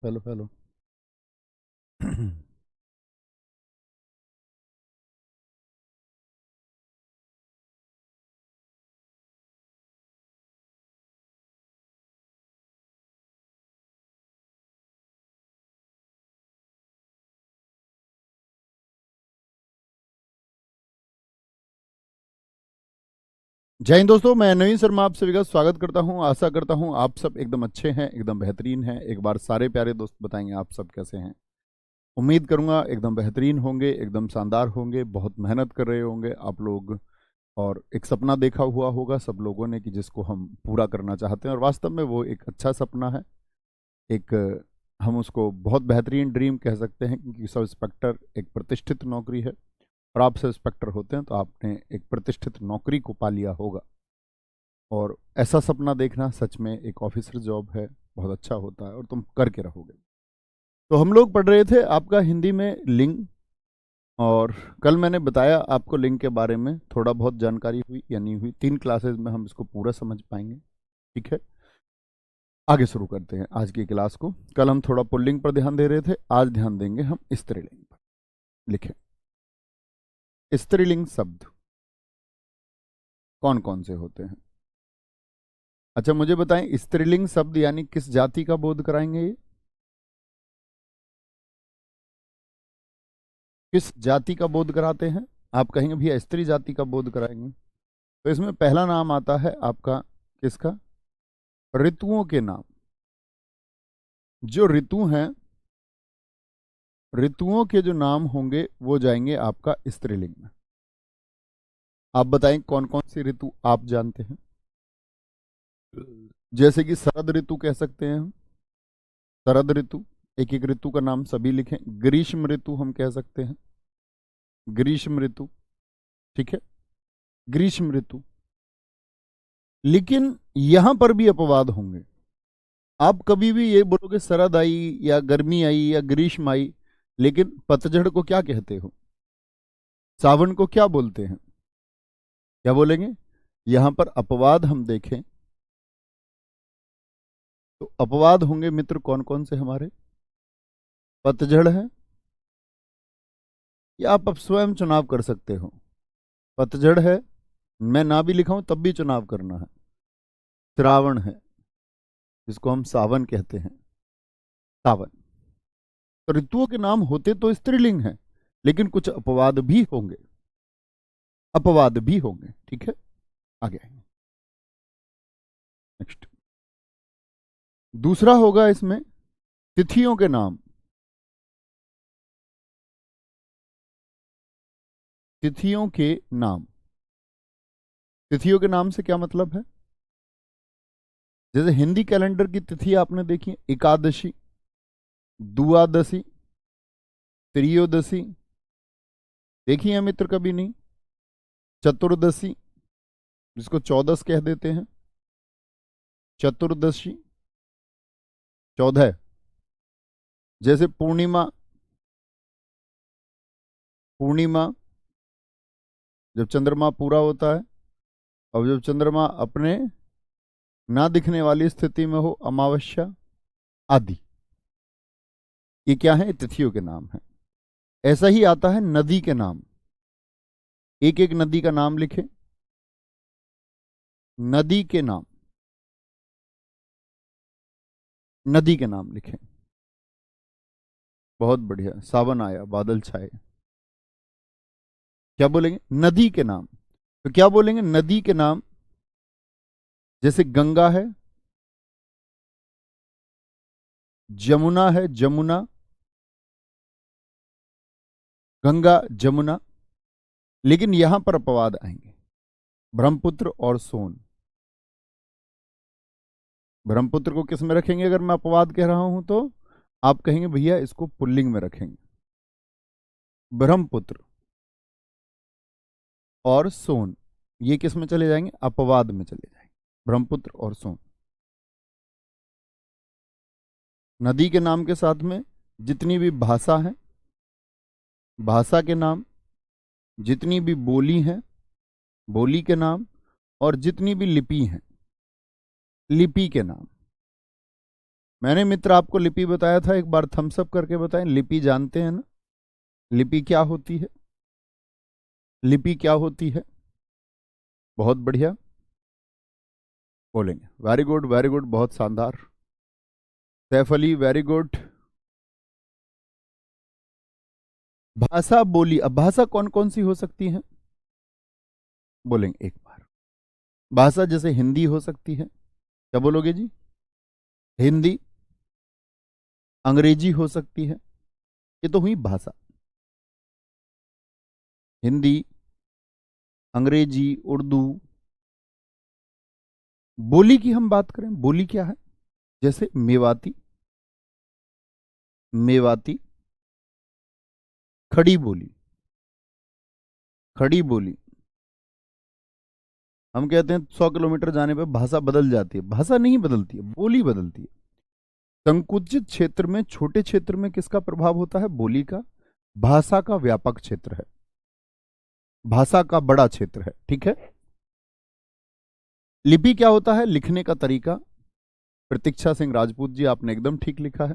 Hello hello. जय हिंद दोस्तों, मैं नवीन शर्मा आप सभी का स्वागत करता हूं। आशा करता हूं आप सब एकदम अच्छे हैं, एकदम बेहतरीन हैं। एक बार सारे प्यारे दोस्त बताएंगे आप सब कैसे हैं। उम्मीद करूंगा एकदम बेहतरीन होंगे, एकदम शानदार होंगे, बहुत मेहनत कर रहे होंगे आप लोग। और एक सपना देखा हुआ होगा सब लोगों ने कि जिसको हम पूरा करना चाहते हैं, और वास्तव में वो एक अच्छा सपना है। एक हम उसको बहुत बेहतरीन ड्रीम कह सकते हैं, क्योंकि सब इंस्पेक्टर एक प्रतिष्ठित नौकरी है। और आप सब इंस्पेक्टर होते हैं तो आपने एक प्रतिष्ठित नौकरी को पा लिया होगा। और ऐसा सपना देखना सच में एक ऑफिसर जॉब है, बहुत अच्छा होता है और तुम करके रहोगे। तो हम लोग पढ़ रहे थे आपका हिंदी में लिंग। और कल मैंने बताया आपको लिंग के बारे में, थोड़ा बहुत जानकारी हुई या नहीं हुई, 3 क्लासेस में हम इसको पूरा समझ पाएंगे। ठीक है, आगे शुरू करते हैं आज की क्लास को। कल हम थोड़ा पुल्लिंग पर ध्यान दे रहे थे, आज ध्यान देंगे हम स्त्रीलिंग पर। लिखें, स्त्रीलिंग शब्द कौन कौन से होते हैं। अच्छा मुझे बताएं, स्त्रीलिंग शब्द यानी किस जाति का बोध कराएंगे ये? किस जाति का बोध कराते हैं? आप कहेंगे भैया स्त्री जाति का बोध कराएंगे। तो इसमें पहला नाम आता है आपका किसका? ऋतुओं के नाम। जो ऋतु हैं, ऋतुओं के जो नाम होंगे वो जाएंगे आपका स्त्रीलिंग में। आप बताएं कौन कौन सी ऋतु आप जानते हैं। जैसे कि शरद ऋतु कह सकते हैं हम, शरद ऋतु। एक एक ऋतु का नाम सभी लिखें। ग्रीष्म ऋतु हम कह सकते हैं, ग्रीष्म ऋतु। ठीक है, ग्रीष्म ऋतु। लेकिन यहां पर भी अपवाद होंगे। आप कभी भी ये बोलोगे शरद आई या गर्मी आई या ग्रीष्म आई, लेकिन पतझड़ को क्या कहते हो? सावन को क्या बोलते हैं? क्या बोलेंगे? यहां पर अपवाद हम देखें तो अपवाद होंगे मित्र कौन कौन से हमारे? पतझड़ है, या आप अब स्वयं चुनाव कर सकते हो। पतझड़ है, मैं ना भी लिखाऊं तब भी चुनाव करना है। श्रावण है, जिसको हम सावन कहते हैं, सावन। तो ऋतुओं के नाम होते तो स्त्रीलिंग है, लेकिन कुछ अपवाद भी होंगे, अपवाद भी होंगे। ठीक है, आगे आएंगे। नेक्स्ट, दूसरा होगा इसमें तिथियों के नाम। तिथियों के नाम। तिथियों के नाम से क्या मतलब है? जैसे हिंदी कैलेंडर की तिथि आपने देखी, एकादशी, द्वादशी, त्रयोदशी। देखी है मित्र कभी नहीं? चतुर्दशी, जिसको चौदस कह देते हैं, चतुर्दशी, 14। जैसे पूर्णिमा, पूर्णिमा जब चंद्रमा पूरा होता है, और जब चंद्रमा अपने ना दिखने वाली स्थिति में हो, अमावस्या आदि। ये क्या है? तिथियों के नाम है। ऐसा ही आता है नदी के नाम। एक एक नदी का नाम लिखें। नदी के नाम, नदी के नाम लिखें। बहुत बढ़िया, सावन आया, बादल छाए। क्या बोलेंगे? नदी के नाम। तो क्या बोलेंगे नदी के नाम? जैसे गंगा है, जमुना है, जमुना, गंगा जमुना। लेकिन यहां पर अपवाद आएंगे, ब्रह्मपुत्र और सोन। ब्रह्मपुत्र को किस में रखेंगे अगर मैं अपवाद कह रहा हूं तो? आप कहेंगे भैया इसको पुल्लिंग में रखेंगे। ब्रह्मपुत्र और सोन, ये किस में चले जाएंगे? अपवाद में चले जाएंगे, ब्रह्मपुत्र और सोन। नदी के नाम के साथ में जितनी भी भाषा है, भाषा के नाम, जितनी भी बोली है, बोली के नाम, और जितनी भी लिपि है, लिपि के नाम। मैंने मित्र आपको लिपि बताया था, एक बार थम्स अप करके बताएं। लिपि जानते हैं ना? लिपि क्या होती है? लिपि क्या होती है? बहुत बढ़िया बोलेंगे। वेरी गुड वेरी गुड, बहुत शानदार। Saif Ali very good. भाषा बोली, अब भाषा कौन कौन सी हो सकती है? बोलेंगे एक बार। भाषा जैसे हिंदी हो सकती है, क्या बोलोगे जी? हिंदी। अंग्रेजी हो सकती है, ये तो हुई भाषा। हिंदी, अंग्रेजी, उर्दू। बोली की हम बात करें, बोली क्या है? जैसे मेवाती, मेवाती। खड़ी बोली, खड़ी बोली। हम कहते हैं 100 किलोमीटर जाने पर भाषा बदल जाती है, भाषा नहीं बदलती है, बोली बदलती है। संकुचित क्षेत्र में, छोटे क्षेत्र में किसका प्रभाव होता है? बोली का। भाषा का व्यापक क्षेत्र है, भाषा का बड़ा क्षेत्र है, ठीक है। लिपि क्या होता है? लिखने का तरीका। प्रतीक्षा सिंह राजपूत जी, आपने एकदम ठीक लिखा है।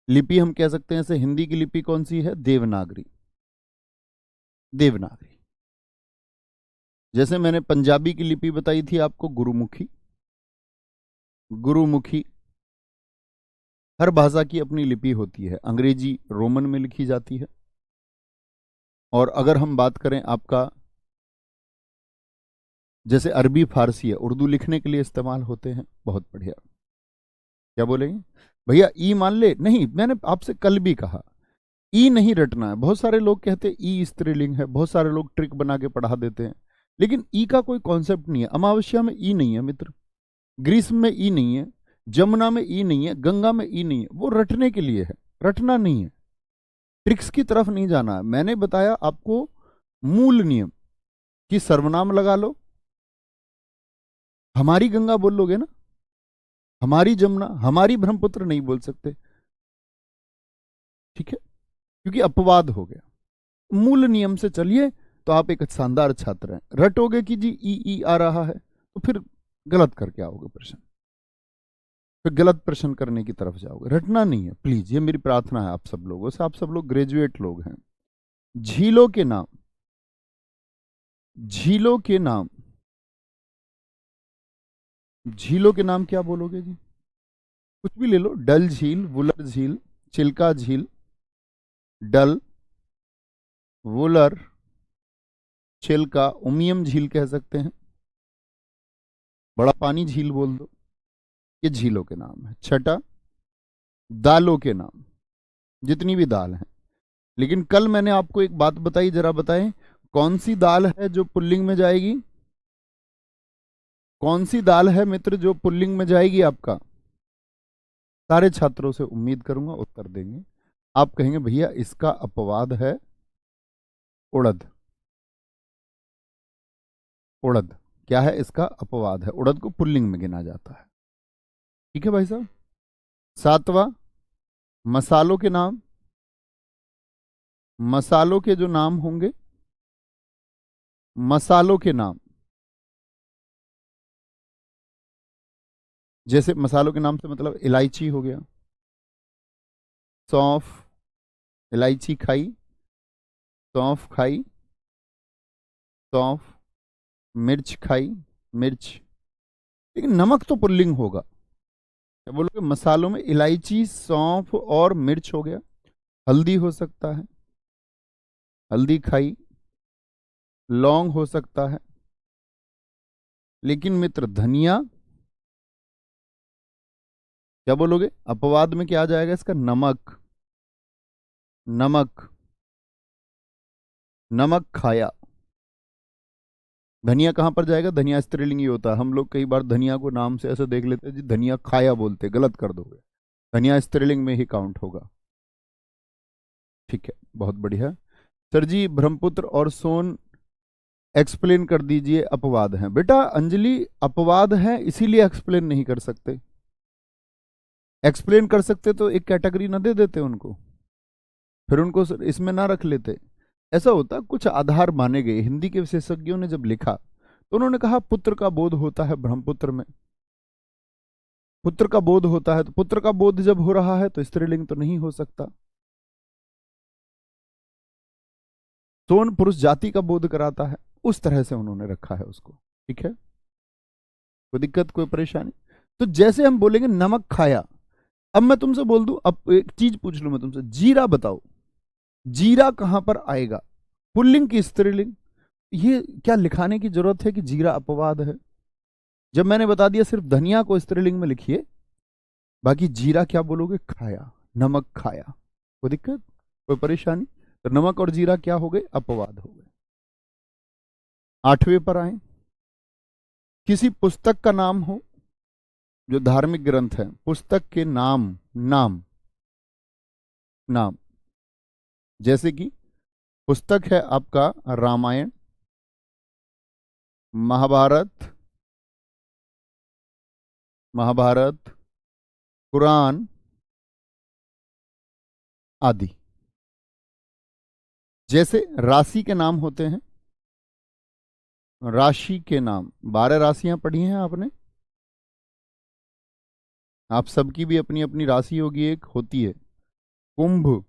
लिपि हम कह सकते हैं, जैसे हिंदी की लिपि कौन सी है? देवनागरी, देवनागरी। जैसे मैंने पंजाबी की लिपि बताई थी आपको, गुरुमुखी, गुरुमुखी। हर भाषा की अपनी लिपि होती है। अंग्रेजी रोमन में लिखी जाती है। और अगर हम बात करें आपका, जैसे अरबी फारसी है, उर्दू लिखने के लिए इस्तेमाल होते हैं। बहुत बढ़िया। क्या बोलेंगे भैया? ई मान ले? नहीं, मैंने आपसे कल भी कहा ई नहीं रटना है। बहुत सारे लोग कहते हैं ई स्त्रीलिंग है, बहुत सारे लोग ट्रिक बना के पढ़ा देते हैं, लेकिन ई का कोई कॉन्सेप्ट नहीं है। अमावस्या में ई नहीं है मित्र, ग्रीष्म में ई नहीं है, जमुना में ई नहीं है, गंगा में ई नहीं है। वो रटने के लिए है, रटना नहीं है। ट्रिक्स की तरफ नहीं जाना है। मैंने बताया आपको मूल नियम कि सर्वनाम लगा लो। हमारी गंगा बोल लोगे ना, हमारी जमुना, हमारी ब्रह्मपुत्र नहीं बोल सकते, ठीक है, क्योंकि अपवाद हो गया। मूल नियम से चलिए तो आप एक शानदार छात्र हैं। रटोगे कि जी ई आ रहा है तो फिर गलत करके आओगे प्रश्न, फिर गलत प्रश्न करने की तरफ जाओगे। रटना नहीं है प्लीज, ये मेरी प्रार्थना है आप सब लोगों से। आप सब लोग ग्रेजुएट लोग हैं। झीलों के नाम, झीलों के नाम, झीलों के नाम क्या बोलोगे जी? कुछ भी ले लो। डल झील, वुलर झील, चिल्का झील, डल, वुलर, चिल्का, उमियम झील कह सकते हैं, बड़ा पानी झील बोल दो। ये झीलों के नाम है। छठा, दालों के नाम, जितनी भी दाल हैं। लेकिन कल मैंने आपको एक बात बताई, जरा बताएं कौन सी दाल है जो पुल्लिंग में जाएगी? कौन सी दाल है मित्र जो पुल्लिंग में जाएगी आपका? सारे छात्रों से उम्मीद करूंगा उत्तर देंगे। आप कहेंगे भैया इसका अपवाद है उड़द। उड़द क्या है? इसका अपवाद है। उड़द को पुल्लिंग में गिना जाता है, ठीक है भाई साहब। सातवां, मसालों के नाम। मसालों के जो नाम होंगे, मसालों के नाम, जैसे मसालों के नाम से मतलब इलायची हो गया, सौंफ, इलायची खाई, सौंफ खाई, सौंफ, मिर्च खाई, मिर्च। लेकिन नमक तो पुल्लिंग होगा। क्या बोलोगे? मसालों में इलायची, सौंफ और मिर्च हो गया। हल्दी हो सकता है, हल्दी खाई, लौंग हो सकता है। लेकिन मित्र धनिया, क्या बोलोगे? अपवाद में क्या आ जाएगा इसका? नमक, नमक, नमक खाया। धनिया कहां पर जाएगा? धनिया स्त्रीलिंग ही होता है। हम लोग कई बार धनिया को नाम से ऐसे देख लेते हैं जी, धनिया खाया बोलते, गलत कर दोगे। धनिया स्त्रीलिंग में ही काउंट होगा, ठीक है। बहुत बढ़िया सर जी। ब्रह्मपुत्र और सोन एक्सप्लेन कर दीजिए। अपवाद हैं बेटा। अंजलि अपवाद हैं इसीलिए एक्सप्लेन नहीं कर सकते। एक्सप्लेन कर सकते तो एक कैटेगरी ना दे देते उनको, फिर उनको इसमें ना रख लेते। ऐसा होता, कुछ आधार माने गए। हिंदी के विशेषज्ञों ने जब लिखा तो उन्होंने कहा पुत्र का बोध होता है ब्रह्मपुत्र में। पुत्र का बोध होता है, तो पुत्र का बोध जब हो रहा है तो स्त्रीलिंग तो नहीं हो सकता। सोन पुरुष जाति का बोध कराता है, उस तरह से उन्होंने रखा है उसको। ठीक है, कोई दिक्कत, कोई परेशानी? तो जैसे हम बोलेंगे नमक खाया, अब मैं तुमसे बोल दूं, अब एक चीज पूछ लूं मैं तुमसे, जीरा बताओ, जीरा कहां पर आएगा? पुल्लिंग की स्त्रीलिंग? ये क्या लिखाने की जरूरत है कि जीरा अपवाद है? जब मैंने बता दिया सिर्फ धनिया को स्त्रीलिंग में लिखिए, बाकी जीरा क्या बोलोगे? खाया, नमक खाया। कोई दिक्कत, कोई परेशानी? तो नमक और जीरा क्या हो गए? अपवाद हो गए। 8वें पर आए, किसी पुस्तक का नाम हो, जो धार्मिक ग्रंथ है, पुस्तक के नाम, नाम नाम, जैसे कि पुस्तक है आपका रामायण, महाभारत, महाभारत, कुरान आदि। जैसे राशि के नाम होते हैं, राशि के नाम, 12 राशियां पढ़ी हैं आपने? आप सबकी भी अपनी अपनी राशि होगी, एक होती है कुंभ,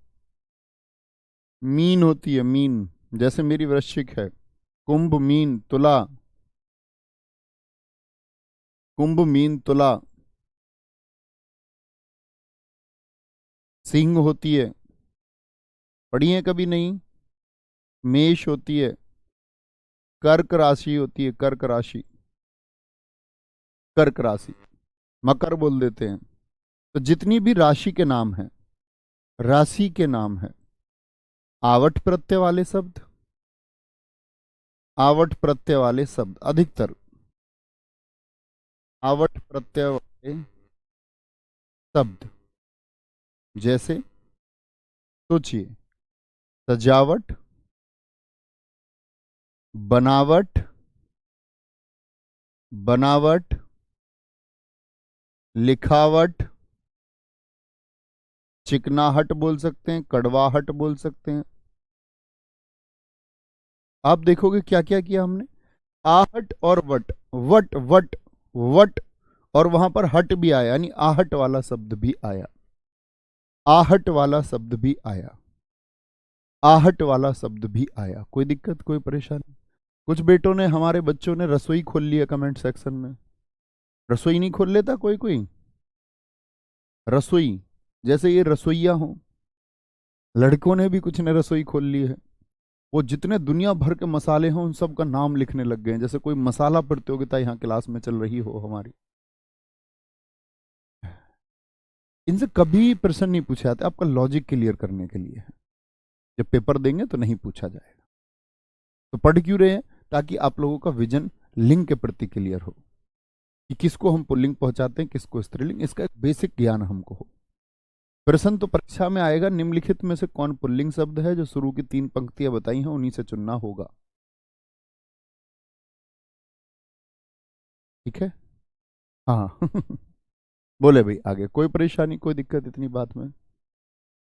मीन होती है मीन, जैसे मेरी वृश्चिक है, कुंभ मीन तुला, कुंभ मीन तुला। सिंह होती है, पढ़ी है कभी नहीं? मेष होती है, कर्क राशि होती है, कर्क राशि, कर्क राशि, मकर बोल देते हैं। तो जितनी भी राशि के नाम हैं, राशि के नाम है, आवट प्रत्यय वाले शब्द, आवट प्रत्यय वाले शब्द, अधिकतर आवट प्रत्यय वाले शब्द। जैसे सोचिए, सजावट, बनावट, बनावट, लिखावट, चिकनाहट बोल सकते हैं, कड़वाहट बोल सकते हैं। आप देखोगे क्या क्या किया हमने, आहट और वट, वट वट वट, और वहां पर हट भी आया, यानी आहट वाला शब्द भी आया, आहट वाला शब्द भी आया, आहट वाला शब्द भी आया। कोई दिक्कत, कोई परेशानी? कुछ बेटों ने, हमारे बच्चों ने रसोई खोल लिया कमेंट सेक्शन में। रसोई नहीं खोल लेता कोई कोई? रसोई, जैसे ये रसोईया हो, लड़कों ने भी कुछ ने रसोई खोल ली है। वो जितने दुनिया भर के मसाले हों उन सब का नाम लिखने लग गए हैं, जैसे कोई मसाला प्रतियोगिता यहाँ क्लास में चल रही हो हमारी। इनसे कभी प्रश्न नहीं पूछे जाते, आपका लॉजिक क्लियर करने के लिए है। जब पेपर देंगे तो नहीं पूछा जाएगा। तो पढ़ क्यों रहे हैं? ताकि आप लोगों का विजन लिंग के प्रति क्लियर हो, कि किसको हम पुल्लिंग पहुंचाते हैं, किसको स्त्रीलिंग, इसका एक बेसिक ज्ञान हमको हो। प्रश्न तो परीक्षा में आएगा, निम्नलिखित में से कौन पुल्लिंग शब्द है? जो शुरू की 3 पंक्तियां बताई हैं उन्हीं से चुनना होगा। ठीक है, हाँ बोले भाई आगे, कोई परेशानी, कोई दिक्कत इतनी बात में?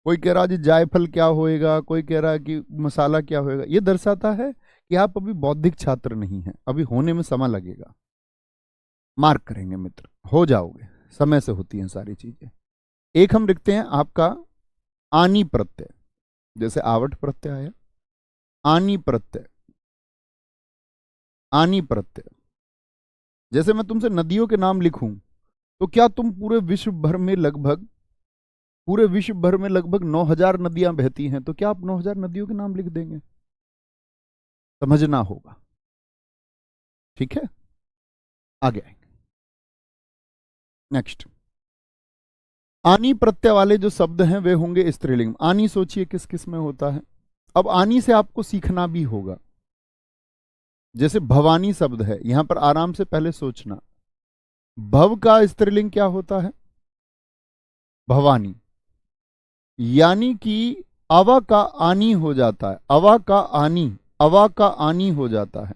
कोई कह रहा जी जायफल क्या होएगा, कोई कह रहा है कि मसाला क्या होएगा। ये दर्शाता है कि आप अभी बौद्धिक छात्र नहीं हैं, अभी होने में समय लगेगा। मार्क करेंगे मित्र, हो जाओगे, समय से होती हैं सारी चीजें। एक हम लिखते हैं आपका आनी प्रत्यय, जैसे आवट प्रत्यय आया, आनी प्रत्यय, आनी प्रत्यय। जैसे मैं तुमसे नदियों के नाम लिखूं, तो क्या तुम पूरे विश्व भर में लगभग, पूरे विश्व भर में लगभग 9000 नदियां बहती हैं, तो क्या आप 9000 नदियों के नाम लिख देंगे? समझना होगा। ठीक है, आगे आएंगे। नेक्स्ट, आनी प्रत्यय वाले जो शब्द हैं वे होंगे स्त्रीलिंग। आनी सोचिए किस किस में होता है। अब आनी से आपको सीखना भी होगा। जैसे भवानी शब्द है, यहां पर आराम से पहले सोचना, भव का स्त्रीलिंग क्या होता है? भवानी। यानी कि अवा का आनी हो जाता है, अवा का आनी, अवा का आनी हो जाता है,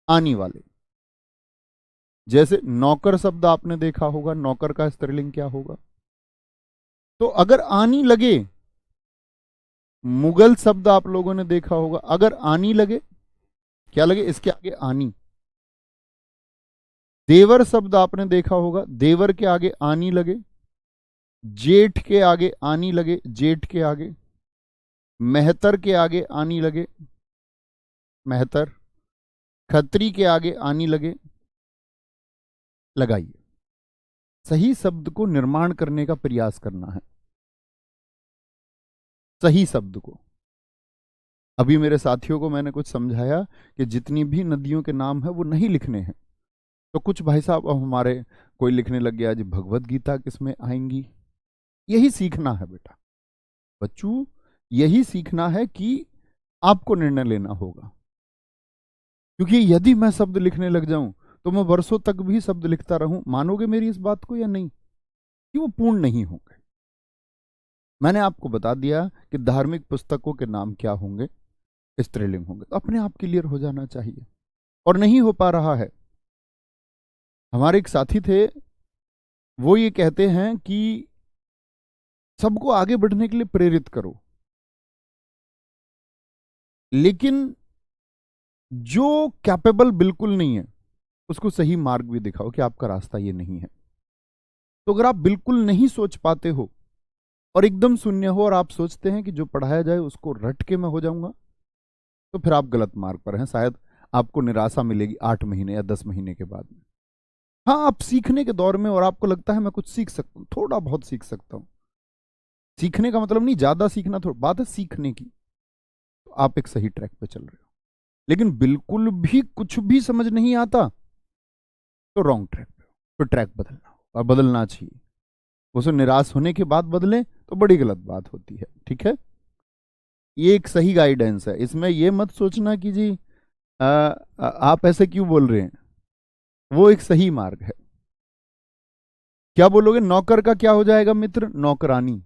आनी वाले। जैसे नौकर शब्द आपने देखा होगा, नौकर का स्त्रीलिंग क्या होगा? तो अगर आनी लगे, मुगल शब्द आप लोगों ने देखा होगा, अगर आनी लगे, क्या लगे? इसके आगे आनी, देवर शब्द आपने देखा होगा, देवर के आगे आनी लगे, जेठ के आगे आनी लगे, जेठ के आगे, मेहतर के आगे आनी लगे, मेहतर, खत्री के आगे आनी लगे, लगाइए। सही शब्द को निर्माण करने का प्रयास करना है, सही शब्द को। अभी मेरे साथियों को मैंने कुछ समझाया कि जितनी भी नदियों के नाम है वो नहीं लिखने हैं। तो कुछ भाई साहब अब हमारे कोई लिखने लग गया जी भगवत गीता किसमें आएंगी। यही सीखना है बेटा, बच्चों यही सीखना है कि आपको निर्णय लेना होगा। क्योंकि यदि मैं शब्द लिखने लग जाऊं तो मैं वर्षों तक भी शब्द लिखता रहूं, मानोगे मेरी इस बात को या नहीं, कि वो पूर्ण नहीं होंगे। मैंने आपको बता दिया कि धार्मिक पुस्तकों के नाम क्या होंगे, स्त्रीलिंग होंगे, तो अपने आप क्लियर हो जाना चाहिए। और नहीं हो पा रहा है। हमारे एक साथी थे, वो ये कहते हैं कि सबको आगे बढ़ने के लिए प्रेरित करो, लेकिन जो कैपेबल बिल्कुल नहीं है उसको सही मार्ग भी दिखाओ कि आपका रास्ता ये नहीं है। तो अगर आप बिल्कुल नहीं सोच पाते हो और एकदम शून्य हो और आप सोचते हैं कि जो पढ़ाया जाए उसको रट के मैं हो जाऊंगा, तो फिर आप गलत मार्ग पर हैं। शायद आपको निराशा मिलेगी 8 महीने या 10 महीने के बाद में। हाँ, आप सीखने के दौर में और आपको लगता है मैं कुछ सीख सकता हूँ, थोड़ा बहुत सीख सकता हूँ। सीखने का मतलब नहीं ज्यादा सीखना, थोड़ा बात है सीखने की, तो आप एक सही ट्रैक पे चल रहे हो। लेकिन बिल्कुल भी कुछ भी समझ नहीं आता तो रॉन्ग ट्रैक पे हो, तो ट्रैक बदलना हो, और बदलना चाहिए। उसे निराश होने के बाद बदलें तो बड़ी गलत बात होती है। ठीक है, ये एक सही गाइडेंस है। इसमें ये मत सोचना कि जी आप ऐसे क्यों बोल रहे हैं, वो एक सही मार्ग है। क्या बोलोगे, नौकर का क्या हो जाएगा मित्र, नौकरानी,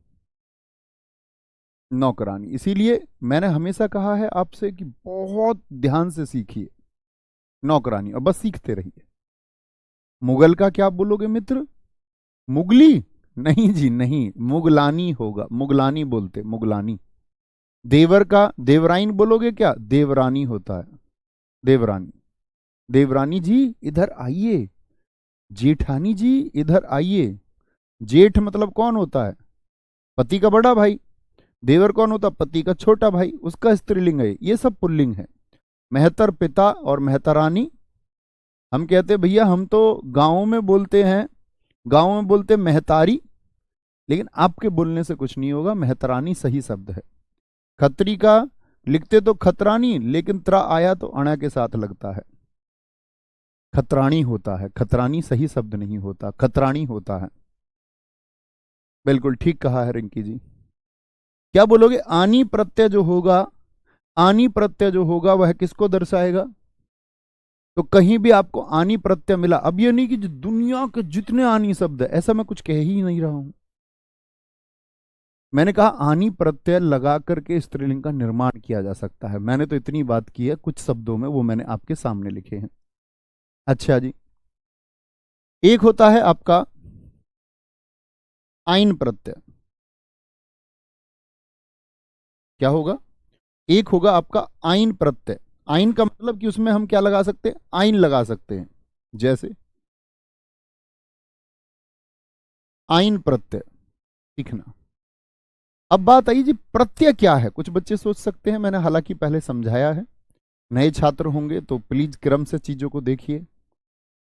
नौकरानी। इसीलिए मैंने हमेशा कहा है आपसे कि बहुत ध्यान से सीखिए नौकरानी, और बस सीखते रहिए। मुगल का क्या बोलोगे मित्र, मुगली, नहीं जी नहीं, मुगलानी होगा, मुगलानी बोलते, मुगलानी। देवर का देवराइन बोलोगे क्या, देवरानी होता है, देवरानी। देवरानी जी इधर आइए, जेठानी जी इधर आइए। जेठ मतलब कौन होता है, पति का बड़ा भाई। देवर कौन होता, पति का छोटा भाई, उसका स्त्रीलिंग है। ये सब पुल्लिंग है। मेहतर पिता और मेहतरानी, हम कहते हैं भैया हम तो गांवों में बोलते हैं, गांव में बोलते हैं मेहतारी, लेकिन आपके बोलने से कुछ नहीं होगा, मेहतरानी सही शब्द है। खत्री का लिखते तो खतरानी, लेकिन त्रा आया तो अणा के साथ लगता है, खतरानी होता है, खतरानी सही शब्द नहीं होता, खतरानी होता है। बिल्कुल ठीक कहा है रिंकी जी। क्या बोलोगे, आनी प्रत्यय जो होगा, आनी प्रत्यय जो होगा वह किसको दर्शाएगा। तो कहीं भी आपको आनी प्रत्यय मिला, अब ये नहीं कि दुनिया के जितने आनी शब्द है, ऐसा मैं कुछ कह ही नहीं रहा हूं। मैंने कहा आनी प्रत्यय लगा करके स्त्रीलिंग का निर्माण किया जा सकता है। मैंने तो इतनी बात की है कुछ शब्दों में, वो मैंने आपके सामने लिखे हैं। अच्छा जी, एक होता है आपका आइन प्रत्यय। क्या होगा, एक होगा आपका आइन प्रत्यय। आइन का मतलब कि उसमें हम क्या लगा सकते हैं, आइन लगा सकते हैं। जैसे आइन प्रत्यय, सीखना। अब बात आई जी प्रत्यय क्या है, कुछ बच्चे सोच सकते हैं, मैंने हालांकि पहले समझाया है। नए छात्र होंगे तो प्लीज क्रम से चीजों को देखिए।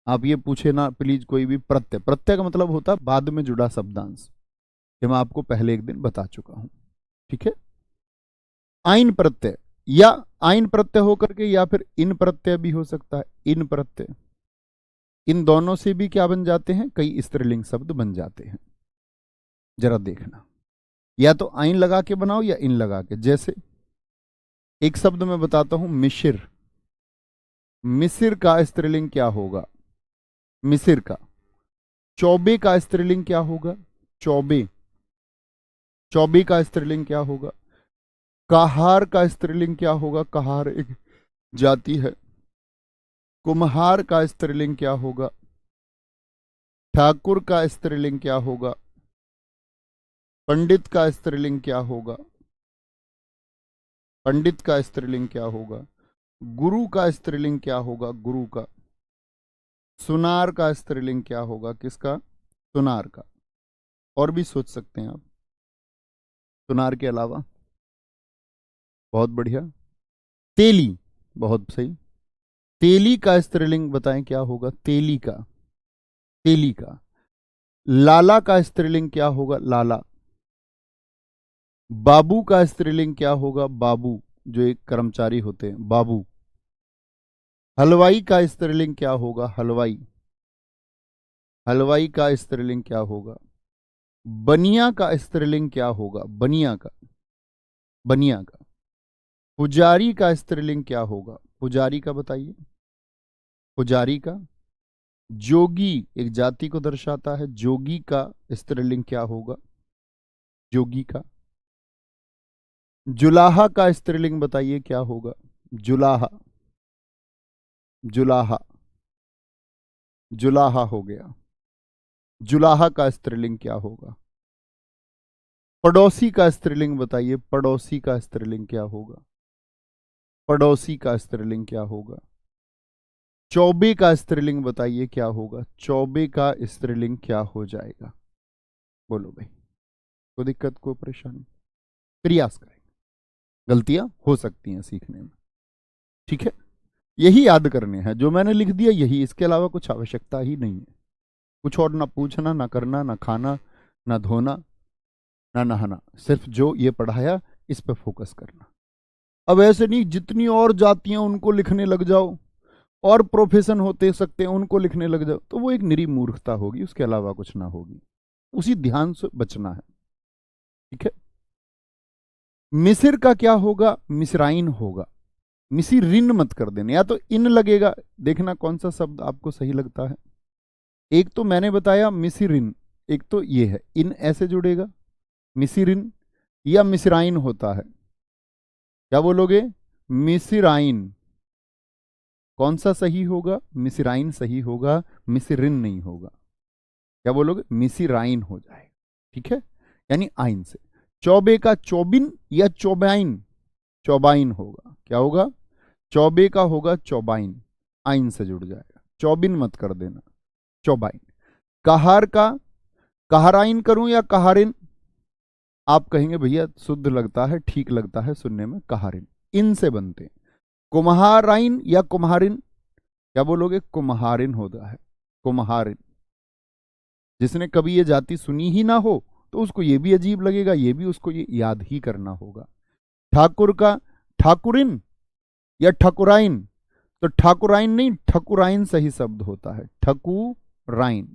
आप ये पूछे ना प्लीज कोई भी, प्रत्यय, प्रत्यय का मतलब होता है बाद में जुड़ा शब्दांश, ये मैं आपको पहले एक दिन बता चुका हूं। ठीक है, आइन प्रत्यय या आइन प्रत्यय होकर के या फिर इन प्रत्यय भी हो सकता है, इन प्रत्यय। इन दोनों से भी क्या बन जाते हैं, कई स्त्रीलिंग शब्द बन जाते हैं। जरा देखना, या तो आइन लगा के बनाओ या इन लगा के। जैसे एक शब्द मैं बताता हूं, मिशिर। मिसिर का स्त्रीलिंग क्या होगा, मिसिर का। चौबे का स्त्रीलिंग क्या होगा, चौबे। चौबे का स्त्रीलिंग क्या होगा। कहार का स्त्रीलिंग क्या होगा, कहार एक जाति है। कुम्हार का स्त्रीलिंग क्या होगा। ठाकुर का स्त्रीलिंग क्या होगा। पंडित का स्त्रीलिंग क्या होगा, पंडित का स्त्रीलिंग क्या होगा। गुरु का स्त्रीलिंग क्या होगा, गुरु का। सुनार का स्त्रीलिंग क्या होगा? किसका? सुनार का। और भी सोच सकते हैं आप सुनार के अलावा। बहुत बढ़िया। तेली। बहुत सही। तेली का स्त्रीलिंग बताएं क्या होगा? तेली का। तेली का। लाला का स्त्रीलिंग क्या होगा? लाला। बाबू का स्त्रीलिंग क्या होगा? बाबू। जो एक कर्मचारी होते हैं, बाबू। हलवाई का स्त्रीलिंग क्या होगा? हलवाई। हलवाई का स्त्रीलिंग क्या होगा? बनिया का स्त्रीलिंग क्या होगा? बनिया का। बनिया का। पुजारी का स्त्रीलिंग क्या होगा? पुजारी का बताइए। पुजारी का। जोगी एक जाति को दर्शाता है, जोगी का स्त्रीलिंग क्या होगा? जोगी का। जुलाहा का स्त्रीलिंग बताइए क्या होगा? जुलाहा। जुलाहा। जुलाहा हो गया। जुलाहा का स्त्रीलिंग क्या होगा? पड़ोसी का स्त्रीलिंग बताइए, पड़ोसी का स्त्रीलिंग क्या होगा? पड़ोसी का स्त्रीलिंग क्या होगा? चौबे का स्त्रीलिंग बताइए क्या होगा? चौबे का स्त्रीलिंग क्या हो जाएगा? बोलो भाई। कोई दिक्कत, कोई परेशानी? प्रयास करें। गलतियां हो सकती हैं सीखने में। ठीक है। यही याद करने हैं जो मैंने लिख दिया, यही, इसके अलावा कुछ आवश्यकता ही नहीं है। कुछ और ना पूछना, ना करना, ना खाना, ना धोना, ना नहाना। सिर्फ जो ये पढ़ाया इस पे फोकस करना। अब ऐसे नहीं जितनी और जातियां उनको लिखने लग जाओ, और प्रोफेशन होते सकते हैं उनको लिखने लग जाओ, तो वो एक निरी मूर्खता होगी, उसके अलावा कुछ ना होगी। उसी ध्यान से बचना है। ठीक है। मिसिर का क्या होगा? मिसराइन होगा। मिसिरिन मत कर देना, या तो इन लगेगा। देखना कौन सा शब्द आपको सही लगता है। एक तो मैंने बताया मिसिरिन, एक तो ये है इन ऐसे जुड़ेगा, मिसिरिन। या मिसराइन होता है। क्या बोलोगे? मिसिराइन। कौन सा सही होगा? मिसिराइन सही होगा, मिसिरिन नहीं होगा। क्या बोलोगे? मिसिराइन हो जाएगा। ठीक है। यानी आइन से। चौबे का चौबिन या चौबाइन। चौबाइन होगा। क्या होगा? चौबे का होगा चौबाइन। आइन से जुड़ जाएगा, चौबिन मत कर देना। चौबाइन। कहार का कहाराइन करूं या कहारिन? आप कहेंगे भैया शुद्ध लगता है, ठीक लगता है सुनने में, कहारिन। इन से बनते हैं। कुम्हाराइन या कुम्हारिन? क्या बोलोगे? कुम्हारिन होता है। कुम्हारिन। जिसने कभी ये जाति सुनी ही ना हो तो उसको ये भी अजीब लगेगा, ये भी उसको ये याद ही करना होगा। ठाकुर का ठाकुरिन या ठकुराइन? तो ठाकुराइन नहीं, ठकुराइन सही शब्द होता है। ठकुराइन।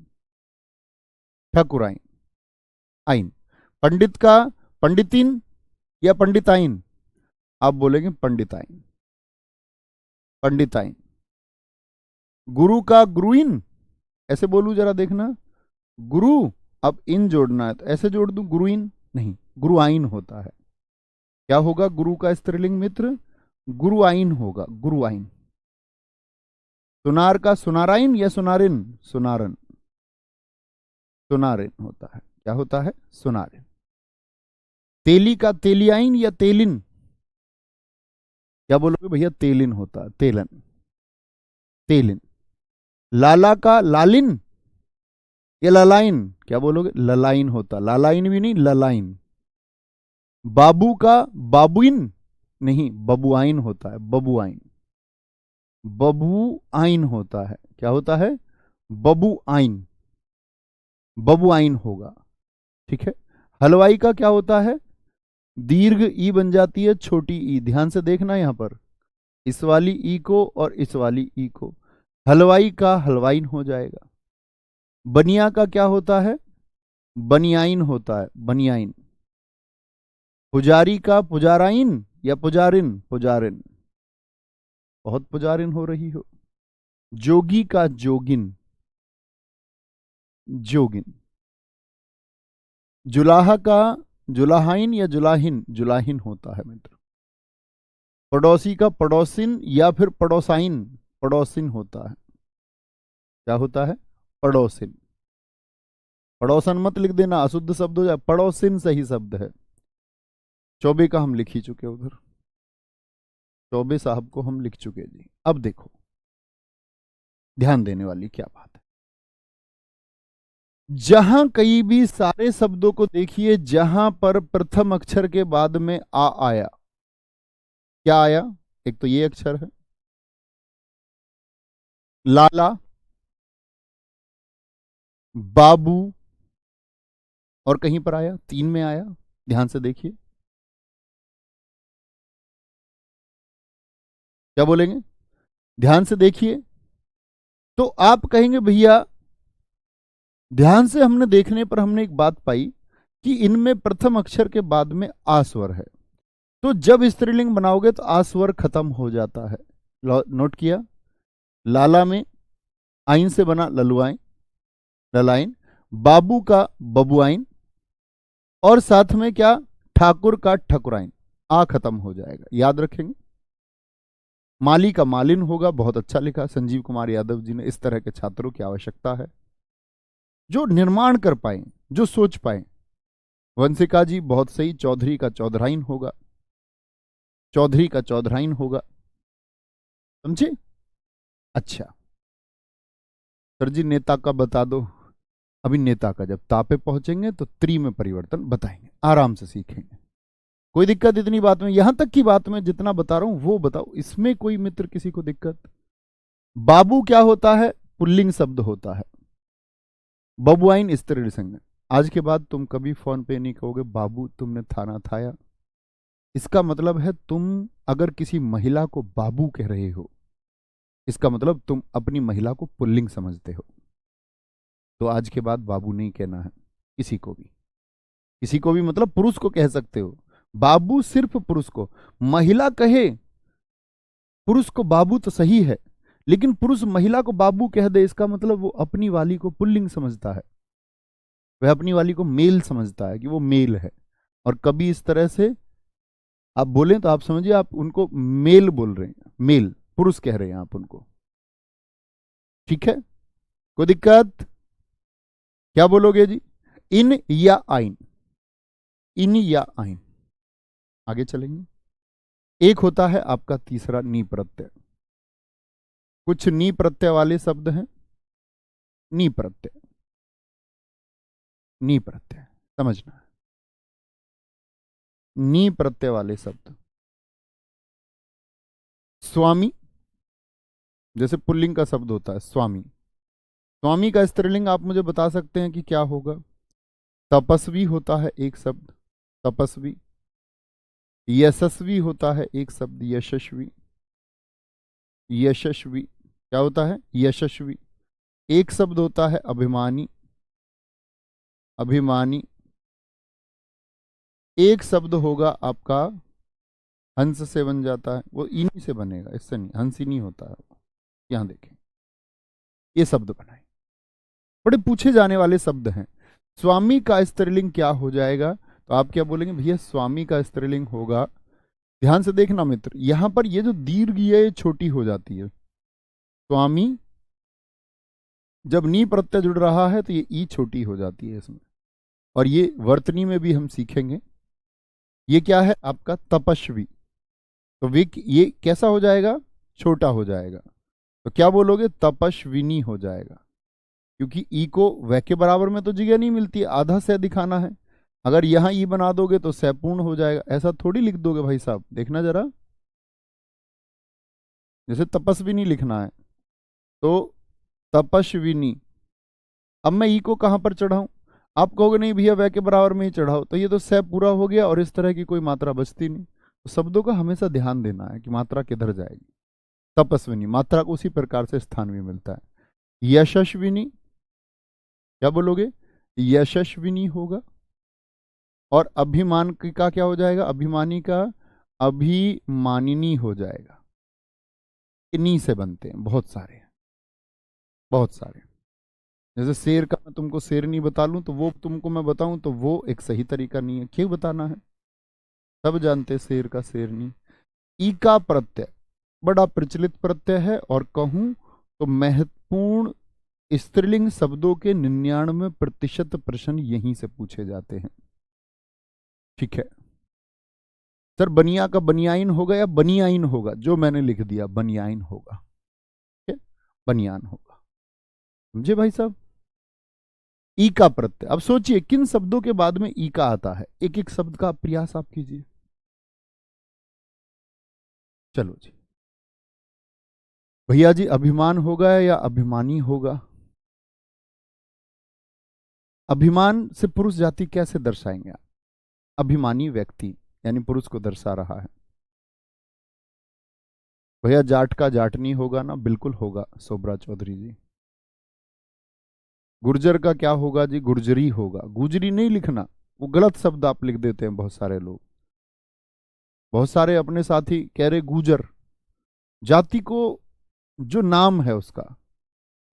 ठकुराइन। आइन। पंडित का पंडितिन या पंडिताइन? आप बोलेंगे पंडिताइन। पंडिताइन। गुरु का गुरुइन? ऐसे बोलू जरा देखना। गुरु। अब इन जोड़ना है तो ऐसे जोड़ दूं, गुरुइन नहीं, गुरुआइन होता है। क्या होगा गुरु का स्त्रीलिंग मित्र? गुरुआइन होगा, गुरुआइन। सुनार का सुनाराइन या सुनारिन? सुनारन। सुनारिन होता है। क्या होता है? सुनारिन। तेली का तेलियाइन या तेलिन? क्या बोलोगे भैया? तेलिन होता है, तेलन। तेलिन। लाला का लालिन या ललाइन? क्या बोलोगे? ललाइन होता, लालाइन भी नहीं, ललाइन। बाबू का बाबुइन नहीं, बबुआइन होता है, बबुआइन। बबुआइन होता है। क्या होता है? बबुआइन। बबुआइन होगा। ठीक है। हलवाई का क्या होता है? दीर्घ ई बन जाती है छोटी ई, ध्यान से देखना यहां पर। इस वाली ई को और इस वाली ई को, हलवाई का हलवाइन हो जाएगा। बनिया का क्या होता है? बनियाइन होता है, बनियाइन। पुजारी का पुजाराइन या पुजारिन? पुजारिन। बहुत पुजारिन हो रही हो। जोगी का जोगिन। जोगिन। जुलाहा का जुलाहाइन या जुलाहिन? जुलाहिन होता है मित्र। पड़ोसी का पड़ोसिन या फिर पड़ोसाइन? पड़ोसिन होता है। क्या होता है? पड़ोसिन। पड़ोसन मत लिख देना, अशुद्ध शब्द हो जाए, पड़ोसिन सही शब्द है। चौबे का हम लिख ही चुके उधर, चौबे साहब को हम लिख चुके जी। अब देखो, ध्यान देने वाली क्या बात है। जहां कहीं भी सारे शब्दों को देखिए, जहां पर प्रथम अक्षर के बाद में आ आया, क्या आया? एक तो ये अक्षर है लाला, बाबू, और कहीं पर आया, 3 में आया, ध्यान से देखिए। क्या बोलेंगे? ध्यान से देखिए। तो आप कहेंगे भैया, ध्यान से हमने देखने पर हमने एक बात पाई कि इनमें प्रथम अक्षर के बाद में आ स्वर है, तो जब स्त्रीलिंग बनाओगे तो आ स्वर खत्म हो जाता है। नोट किया? लाला में आइन से बना ललुआइन, ललाइन, बाबू का बबुआइन, और साथ में क्या, ठाकुर का ठकुराइन, आ खत्म हो जाएगा, याद रखेंगे। माली का मालिन होगा, बहुत अच्छा लिखा संजीव कुमार यादव जी ने। इस तरह के छात्रों की आवश्यकता है जो निर्माण कर पाए, जो सोच पाए। वंशिका जी बहुत सही, चौधरी का चौधराइन होगा, चौधरी का चौधराइन होगा, समझे? अच्छा सर जी नेता का बता दो। अभी नेता का जब ता पे पहुंचेंगे तो त्रि में परिवर्तन बताएंगे, आराम से सीखेंगे, कोई दिक्कत इतनी बात में? यहां तक की बात में जितना बता रहा हूं वो बताओ, इसमें कोई मित्र किसी को दिक्कत? बाबू क्या होता है? पुल्लिंग शब्द होता है। बबुआइन स्त्री संज्ञा। आज के बाद तुम कभी फोन पे नहीं कहोगे बाबू तुमने थाना थाया। इसका मतलब है तुम अगर किसी महिला को बाबू कह रहे हो, इसका मतलब तुम अपनी महिला को पुल्लिंग समझते हो। तो आज के बाद बाबू नहीं कहना है किसी को भी, किसी को भी मतलब पुरुष को कह सकते हो बाबू, सिर्फ पुरुष को। महिला कहे पुरुष को बाबू तो सही है, लेकिन पुरुष महिला को बाबू कह दे, इसका मतलब वो अपनी वाली को पुल्लिंग समझता है, वह अपनी वाली को मेल समझता है कि वो मेल है। और कभी इस तरह से आप बोलें तो आप समझिए आप उनको मेल बोल रहे हैं, मेल पुरुष कह रहे हैं आप उनको, ठीक है? कोई दिक्कत? क्या बोलोगे जी? इन या आइन, इन या आइन। आगे चलेंगे। एक होता है आपका तीसरा नी प्रत्यय। कुछ नी प्रत्यय वाले शब्द हैं, नी प्रत्यय, नी प्रत्यय समझना है। नी प्रत्यय वाले शब्द, स्वामी, जैसे पुल्लिंग का शब्द होता है स्वामी, स्वामी का स्त्रीलिंग आप मुझे बता सकते हैं कि क्या होगा? तपस्वी होता है एक शब्द, तपस्वी। यशस्वी होता है एक शब्द, यशस्वी, यशस्वी। क्या होता है? यशस्वी। एक शब्द होता है अभिमानी, अभिमानी। एक शब्द होगा आपका हंस से बन जाता है, वो इन्हीं से बनेगा, इससे नहीं, हंस ही नहीं होता है। यहां देखें, ये शब्द बनाए, बड़े पूछे जाने वाले शब्द हैं। स्वामी का स्त्रीलिंग क्या हो जाएगा? तो आप क्या बोलेंगे भैया? स्वामी का स्त्रीलिंग होगा, ध्यान से देखना मित्र, यहां पर ये जो दीर्घ है ये छोटी हो जाती है। स्वामी जब नी प्रत्यय जुड़ रहा है तो ये ई छोटी हो जाती है इसमें, और ये वर्तनी में भी हम सीखेंगे। ये क्या है आपका? तपस्वी। तो वे ये कैसा हो जाएगा? छोटा हो जाएगा। तो क्या बोलोगे? तपस्विनी हो जाएगा, क्योंकि ई को वह के बराबर में तो जगह नहीं मिलती है, आधा से दिखाना है। अगर यहां ई बना दोगे तो सपूर्ण हो जाएगा, ऐसा थोड़ी लिख दोगे भाई साहब, देखना जरा। जैसे तपस्विनी लिखना है तो तपस्विनी। अब मैं ई को कहां पर चढ़ाऊं? आप कहोगे नहीं भैया वह के बराबर में ही चढ़ाओ, तो ये तो सै पूरा हो गया और इस तरह की कोई मात्रा बचती नहीं। तो शब्दों का हमेशा ध्यान देना है कि मात्रा किधर जाएगी। तपस्विनी मात्रा को उसी प्रकार से स्थान भी मिलता है। यशस्विनी, क्या बोलोगे? यशस्विनी होगा। और अभिमान का क्या हो जाएगा? अभिमानी का अभिमानिनी हो जाएगा। इन्हीं से बनते हैं बहुत सारे, बहुत सारे। जैसे शेर का मैं तुमको शेरनी बता लूं तो वो तुमको मैं बताऊं तो वो एक सही तरीका नहीं है। क्यों बताना है? सब जानते हैं शेर का शेरनी। ई का प्रत्यय बड़ा प्रचलित प्रत्यय है, और कहूं तो महत्वपूर्ण स्त्रीलिंग शब्दों के 99% प्रश्न यहीं से पूछे जाते हैं, ठीक है? सर बनिया का बनियाइन होगा या बनियाइन होगा? जो मैंने लिख दिया बनियाइन होगा, ठीक है? बनियान होगा। समझे भाई साहब? ई का प्रत्यय। अब सोचिए किन शब्दों के बाद में ई का आता है, एक एक शब्द का प्रयास आप कीजिए। चलो जी भैया जी, अभिमान होगा या अभिमानी होगा? अभिमान से पुरुष जाति कैसे दर्शाएंगे आप? अभिमानी व्यक्ति यानी पुरुष को दर्शा रहा है। भैया जाट का जाटनी होगा ना? बिल्कुल होगा सोबरा चौधरी जी। गुर्जर का क्या होगा जी? गुर्जरी होगा। गुजरी नहीं लिखना, वो गलत शब्द आप लिख देते हैं बहुत सारे लोग। बहुत सारे अपने साथी कह रहे गुजर। जाति को जो नाम है उसका,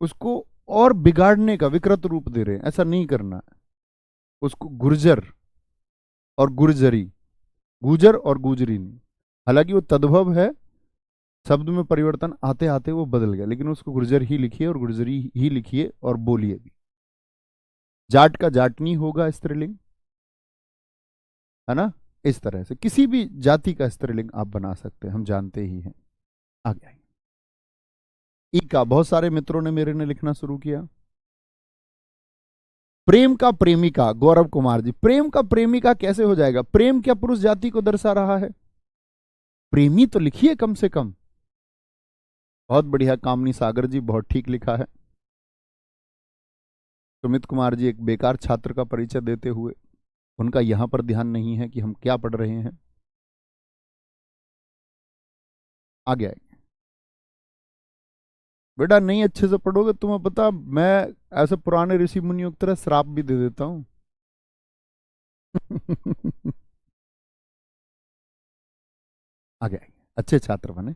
उसको और बिगाड़ने का विकृत रूप दे रहे हैं। ऐसा नहीं करना है। उसको गुर्जर और गुर्जरी, गुजर और गुजरी नहीं। हालांकि वो तद्भव है, शब्द में परिवर्तन आते आते वो बदल गया, लेकिन उसको गुर्जर ही लिखिए और गुर्जरी ही लिखिए और बोलिए भी। जाट का जाटनी होगा स्त्रीलिंग, है ना? इस तरह से किसी भी जाति का स्त्रीलिंग आप बना सकते हैं, हम जानते ही हैं। आगे आइए। ई का बहुत सारे मित्रों ने मेरे ने लिखना शुरू किया। प्रेम का प्रेमिका, गौरव कुमार जी। प्रेम का प्रेमिका कैसे हो जाएगा? प्रेम क्या पुरुष जाति को दर्शा रहा है? प्रेमी तो लिखिए कम से कम। बहुत बढ़िया, कामनी सागर जी, बहुत ठीक लिखा है। सुमित कुमार जी एक बेकार छात्र का परिचय देते हुए, उनका यहां पर ध्यान नहीं है कि हम क्या पढ़ रहे हैं। आगे आएंगे। बेटा नहीं अच्छे से पढ़ोगे, तुम्हें पता मैं ऐसे पुराने ऋषि मुनियों की तरह श्राप भी दे देता हूं। आगे आएंगे, अच्छे छात्र बने।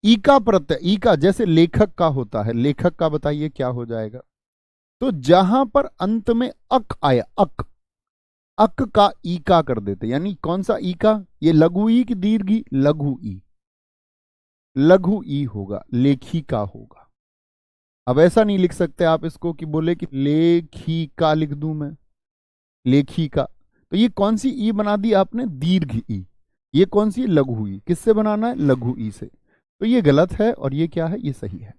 ई का प्रत्यय, ई का जैसे लेखक का होता है, लेखक का बताइए क्या हो जाएगा? तो जहां पर अंत में अक आया, अक, अक का ई का कर देते, यानी कौन सा ई का? ये लघु ई की दीर्घ ई? लघु ई। लघु ई होगा, लेखिका होगा। अब ऐसा नहीं लिख सकते आप इसको कि बोले कि लेखिका लिख दूं मैं, लेखिका। तो ये कौन सी ई बना दी आपने? दीर्घ ई। ये कौन सी? लघु ई। किससे बनाना है? लघु ई से। तो ये गलत है और ये क्या है? ये सही है।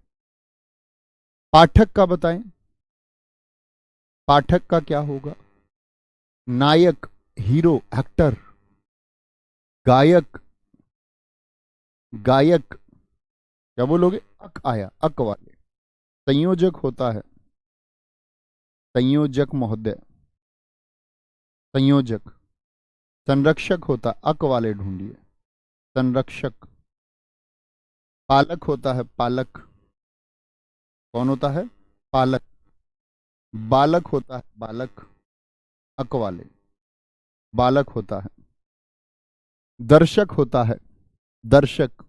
पाठक का बताएं, पाठक का क्या होगा? नायक, हीरो, एक्टर। गायक, गायक क्या बोलोगे? अक आया, अक वाले। संयोजक होता है, संयोजक महोदय, संयोजक। संरक्षक होता, अक वाले ढूंढिए, संरक्षक। पालक होता है, पालक। कौन होता है? पालक। बालक होता है, बालक, अक वाले, बालक होता है। दर्शक होता है, दर्शक।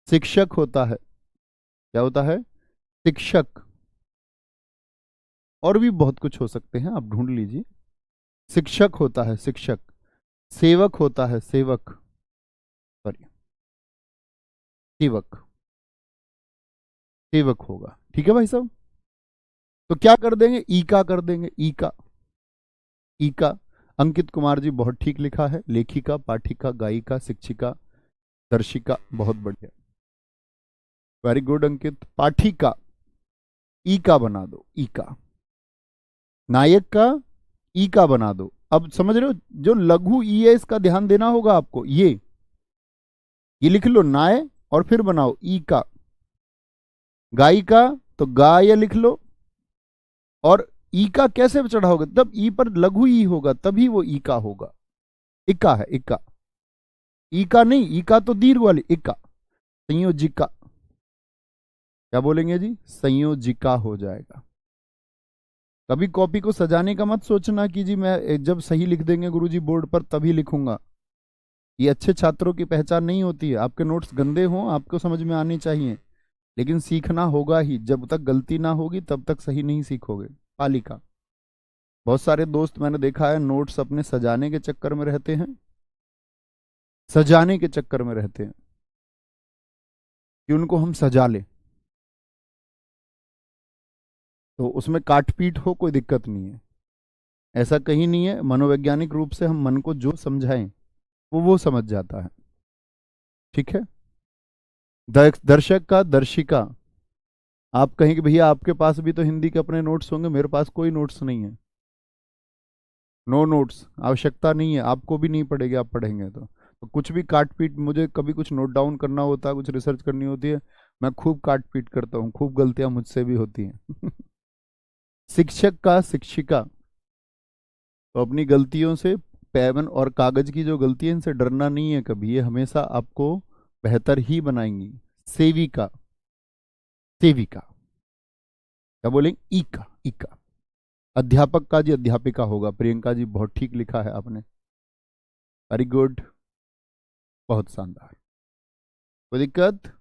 शिक्षक होता है, क्या होता है? शिक्षक। और भी बहुत कुछ हो सकते हैं, आप ढूंढ लीजिए। शिक्षक होता है, शिक्षक। सेवक होता है, सेवक, सॉरी, सेवक, सेवक होगा। ठीक है भाई साहब? तो क्या कर देंगे? ई का कर देंगे, ई का, ई का। अंकित कुमार जी बहुत ठीक लिखा है। लेखिका, पाठिका, गायिका, शिक्षिका, दर्शिका, बहुत बढ़िया, वेरी गुड अंकित। पाठिका, ई का बना दो, ई का। नायक का ई का बना दो। अब समझ रहे हो, जो लघु ई है इसका ध्यान देना होगा आपको। ये लिख लो नाय और फिर बनाओ ई का। गायिका तो गाय लिख लो, और ई का कैसे चढ़ाओगे? तब ई पर लघु ई होगा, तभी वो ई का होगा। इक्का है, इक्का। ई का नहीं, ई का तो दीर्घ वाली, इक्का। संयोजिका, क्या बोलेंगे जी? संयोजिका हो जाएगा। कभी कॉपी को सजाने का मत सोचना कि जी मैं जब सही लिख देंगे गुरुजी बोर्ड पर तभी लिखूंगा। ये अच्छे छात्रों की पहचान नहीं होती है। आपके नोट्स गंदे हों, आपको समझ में आने चाहिए, लेकिन सीखना होगा ही। जब तक गलती ना होगी तब तक सही नहीं सीखोगे। पालिका, बहुत सारे दोस्त मैंने देखा है नोट्स अपने सजाने के चक्कर में रहते हैं, सजाने के चक्कर में रहते हैं कि उनको हम सजा लें। तो उसमें काट पीट हो, कोई दिक्कत नहीं है, ऐसा कहीं नहीं है। मनोवैज्ञानिक रूप से हम मन को जो समझाएं वो समझ जाता है। ठीक है? दर्शक का दर्शिका, आप कहेंगे भैया आपके पास भी तो हिंदी के अपने नोट्स होंगे, मेरे पास कोई नोट्स नहीं है। नो नोट्स, आवश्यकता नहीं है, आपको भी नहीं पड़ेगी, आप पढ़ेंगे तो कुछ भी काट पीट, मुझे कभी कुछ नोट डाउन करना होता है, कुछ रिसर्च करनी होती है, मैं खूब काट पीट करता हूँ, खूब गलतियां मुझसे भी होती हैं। शिक्षक का शिक्षिका तो अपनी गलतियों से, पेन और कागज की जो गलती है इनसे डरना नहीं है कभी, ये हमेशा आपको बेहतर ही बनाएंगी। सेविका, सेविका क्या बोलेंगे, इका, इका। अध्यापक का जी अध्यापिका होगा, प्रियंका जी बहुत ठीक लिखा है आपने, वेरी गुड, बहुत शानदार, कोई दिक्कत।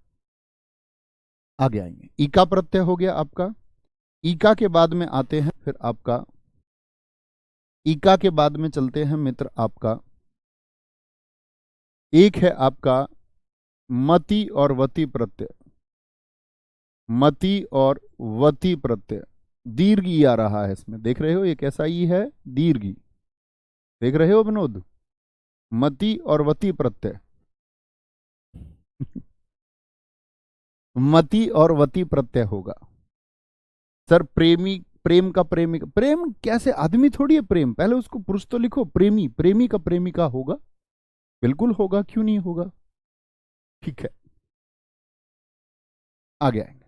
आगे आएंगे, ईका प्रत्यय हो गया आपका। ईका के बाद में आते हैं फिर आपका, ईका के बाद में चलते हैं मित्र आपका, एक है आपका मति और वति प्रत्यय। मति और वति प्रत्यय, दीर्घ ई आ रहा है इसमें, देख रहे हो ये कैसा ई है, दीर्घ ई, देख रहे हो विनोद, मति और वति प्रत्यय। मति और वति प्रत्यय होगा। सर प्रेमी, प्रेम का प्रेमिका, प्रेम कैसे, आदमी थोड़ी है प्रेम, पहले उसको पुरुष तो लिखो, प्रेमी, प्रेमी का प्रेमिका होगा, बिल्कुल होगा, क्यों नहीं होगा, ठीक है। आगे आएंगे,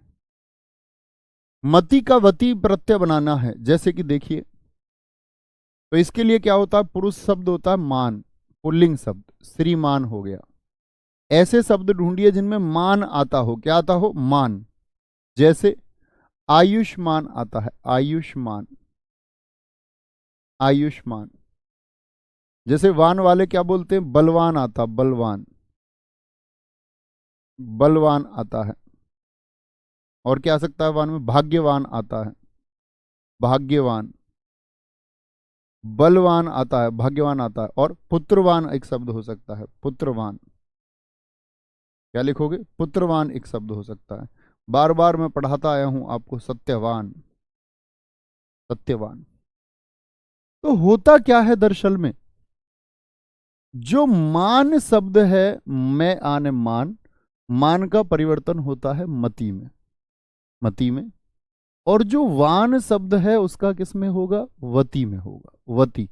मति का वति प्रत्यय बनाना है, जैसे कि देखिए, तो इसके लिए क्या होता है, पुरुष शब्द होता है मान, पुल्लिंग शब्द, श्रीमान हो गया। ऐसे शब्द ढूंढिए जिनमें मान आता हो, क्या आता हो, मान। जैसे आयुष्मान आता है, आयुष्मान, आयुष्मान। जैसे वान वाले क्या बोलते हैं, बलवान आता, बलवान, बलवान आता है। और क्या आ सकता है वान में, भाग्यवान आता है, भाग्यवान। बलवान आता है, भाग्यवान आता है। और पुत्रवान एक शब्द हो सकता है, पुत्रवान, क्या लिखोगे, पुत्रवान एक शब्द हो सकता है। बार बार मैं पढ़ाता आया हूं आपको, सत्यवान, सत्यवान। तो होता क्या है दरअसल में, जो मान शब्द है, मैं आने मान, मान का परिवर्तन होता है मति में, मति में। और जो वान शब्द है उसका किस में होगा, वती में होगा, वती।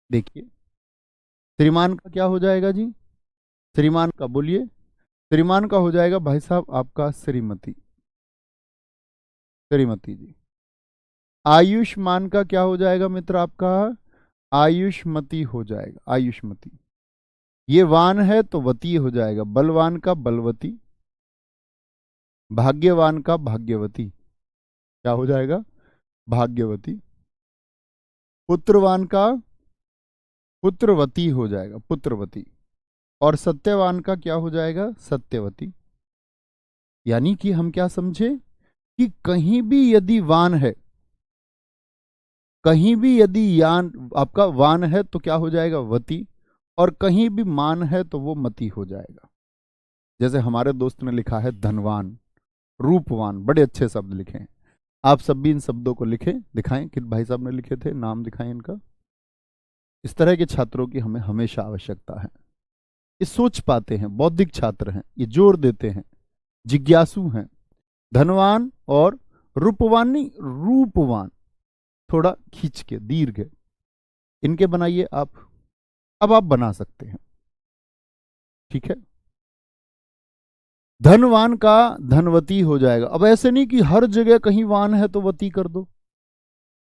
देखिए श्रीमान का क्या हो जाएगा जी, श्रीमान का बोलिए, श्रीमान का हो जाएगा भाई साहब आपका श्रीमती, श्रीमती जी। आयुष्मान का क्या हो जाएगा मित्र आपका, आयुष्मती हो जाएगा, आयुष्मती। ये वान है तो वती हो जाएगा, बलवान का बलवती, भाग्यवान का भाग्यवती, क्या हो जाएगा, भाग्यवती। पुत्रवान का पुत्रवती हो जाएगा, पुत्रवती। और सत्यवान का क्या हो जाएगा, सत्यवती। यानी कि हम क्या समझे, कि कहीं भी यदि वान है, कहीं भी यदि यान आपका वान है तो क्या हो जाएगा, वती। और कहीं भी मान है तो वो मती हो जाएगा। जैसे हमारे दोस्त ने लिखा है धनवान, रूपवान, बड़े अच्छे शब्द लिखे हैं। आप सब भी इन शब्दों को लिखें, दिखाएं कि भाई साहब ने लिखे थे, नाम दिखाएं इनका। इस तरह के छात्रों की हमें हमेशा आवश्यकता है, ये सोच पाते हैं, बौद्धिक छात्र हैं, ये जोर देते हैं, जिज्ञासु हैं। धनवान और रूपवान नहीं, रूपवान, थोड़ा खींच के दीर्घ, इनके बनाइए आप। अब आप बना सकते हैं, ठीक है। धनवान का धनवती हो जाएगा। अब ऐसे नहीं कि हर जगह कहीं वान है तो वती कर दो,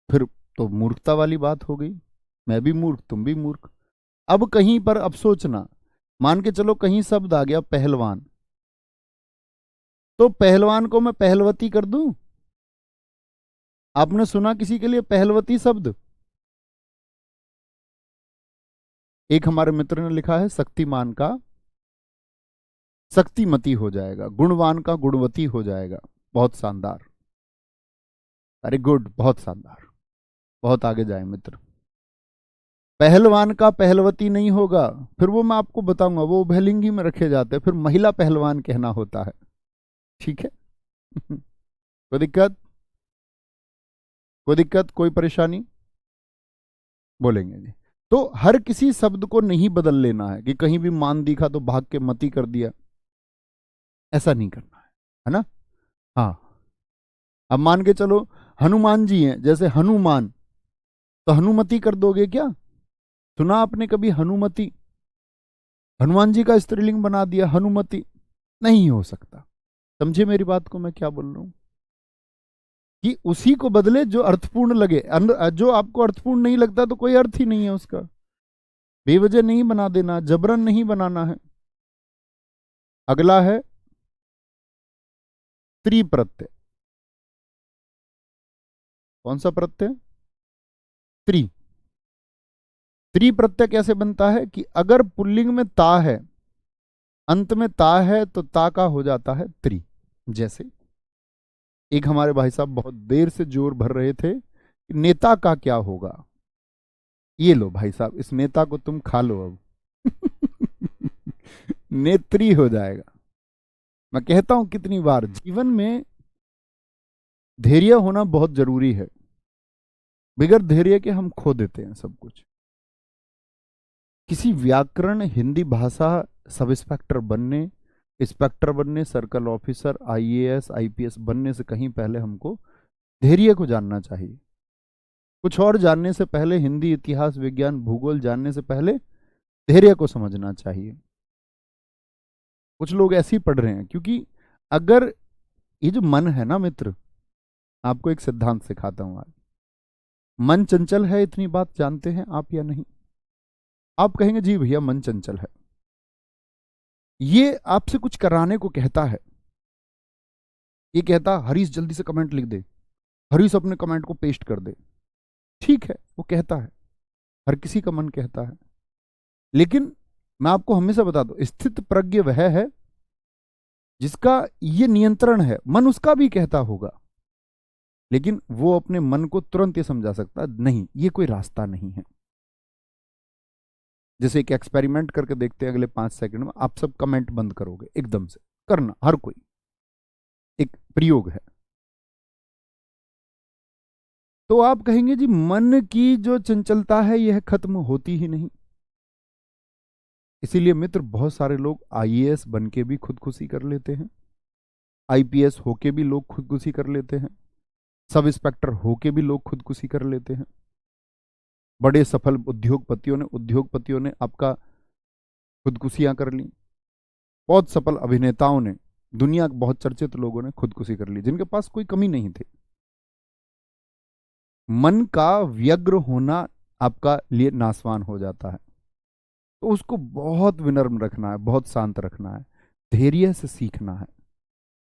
फिर तो मूर्खता वाली बात हो गई, मैं भी मूर्ख तुम भी मूर्ख। अब कहीं पर अब सोचना, मान के चलो कहीं शब्द आ गया पहलवान, तो पहलवान को मैं पहलवती कर दूं। आपने सुना किसी के लिए पहलवती शब्द। एक हमारे मित्र ने लिखा है शक्तिमान का शक्तिमती हो जाएगा, गुणवान का गुणवती हो जाएगा। बहुत शानदार, वेरी गुड, बहुत शानदार, बहुत आगे जाए मित्र। पहलवान का पहलवती नहीं होगा, फिर वो मैं आपको बताऊंगा, वो उभयलिंगी में रखे जाते हैं, फिर महिला पहलवान कहना होता है, ठीक है। कोई दिक्कत, कोई दिक्कत, कोई परेशानी, बोलेंगे जी। तो हर किसी शब्द को नहीं बदल लेना है कि कहीं भी मान दिखा तो भाग के मती कर दिया, ऐसा नहीं करना है ना। हाँ, अब मान के चलो हनुमान जी हैं, जैसे हनुमान, तो हनुमति कर दोगे क्या? सुना आपने कभी हनुमति? हनुमान जी का स्त्रीलिंग बना दिया हनुमति, नहीं हो सकता। समझे मेरी बात को मैं क्या बोल रहा हूं? कि उसी को बदले जो अर्थपूर्ण लगे। जो आपको अर्थपूर्ण नहीं लगता तो कोई अर्थ ही नहीं है उसका। बेवजह नहीं बना देना, जबरन नहीं बनाना है। अगला है स्त्री प्रत्यय। कौन सा प्रत्यय? स्त्री। स्त्री प्रत्यय कैसे बनता है कि अगर पुल्लिंग में ता है, अंत में ता है, तो ता का हो जाता है त्री। जैसे एक हमारे भाई साहब बहुत देर से जोर भर रहे थे कि नेता का क्या होगा। ये लो भाई साहब, इस नेता को तुम खा लो अब। नेत्री हो जाएगा। मैं कहता हूं कितनी बार, जीवन में धैर्य होना बहुत जरूरी है। बगैर धैर्य के हम खो देते हैं सब कुछ। किसी व्याकरण, हिंदी भाषा सब इंस्पेक्टर बनने, इंस्पेक्टर बनने, सर्कल ऑफिसर, आईएएस, आईपीएस बनने से कहीं पहले हमको धैर्य को जानना चाहिए। कुछ और जानने से पहले, हिंदी, इतिहास, विज्ञान, भूगोल जानने से पहले धैर्य को समझना चाहिए। कुछ लोग ऐसे ही पढ़ रहे हैं, क्योंकि अगर ये जो मन है ना मित्र, आपको एक सिद्धांत सिखाता हूं आज। मन चंचल है, इतनी बात जानते हैं आप या नहीं? आप कहेंगे जी भैया मन चंचल है। ये आपसे कुछ कराने को कहता है। ये कहता हरीश जल्दी से कमेंट लिख दे, हरीश अपने कमेंट को पेस्ट कर दे। ठीक है, वो कहता है, हर किसी का मन कहता है। लेकिन मैं आपको हमेशा बता दूं, स्थित प्रज्ञ वह है जिसका ये नियंत्रण है। मन उसका भी कहता होगा, लेकिन वो अपने मन को तुरंत ये समझा सकता नहीं, ये कोई रास्ता नहीं है। जैसे एक एक्सपेरिमेंट करके देखते हैं, अगले 5 सेकंड में आप सब कमेंट बंद करोगे, एकदम से करना, हर कोई। एक प्रयोग है। तो आप कहेंगे जी मन की जो चंचलता है यह खत्म होती ही नहीं। इसीलिए मित्र, बहुत सारे लोग आईएएस बन के भी खुदकुशी कर लेते हैं, आईपीएस होके भी लोग खुदकुशी कर लेते हैं, सब इंस्पेक्टर होके भी लोग खुदकुशी कर लेते हैं। बड़े सफल उद्योगपतियों ने आपका खुदकुशियां कर ली। बहुत सफल अभिनेताओं ने, दुनिया के बहुत चर्चित लोगों ने खुदकुशी कर ली, जिनके पास कोई कमी नहीं थी। मन का व्यग्र होना आपका लिए नासवान हो जाता है। तो उसको बहुत विनम्र रखना है, बहुत शांत रखना है, धैर्य से सीखना है।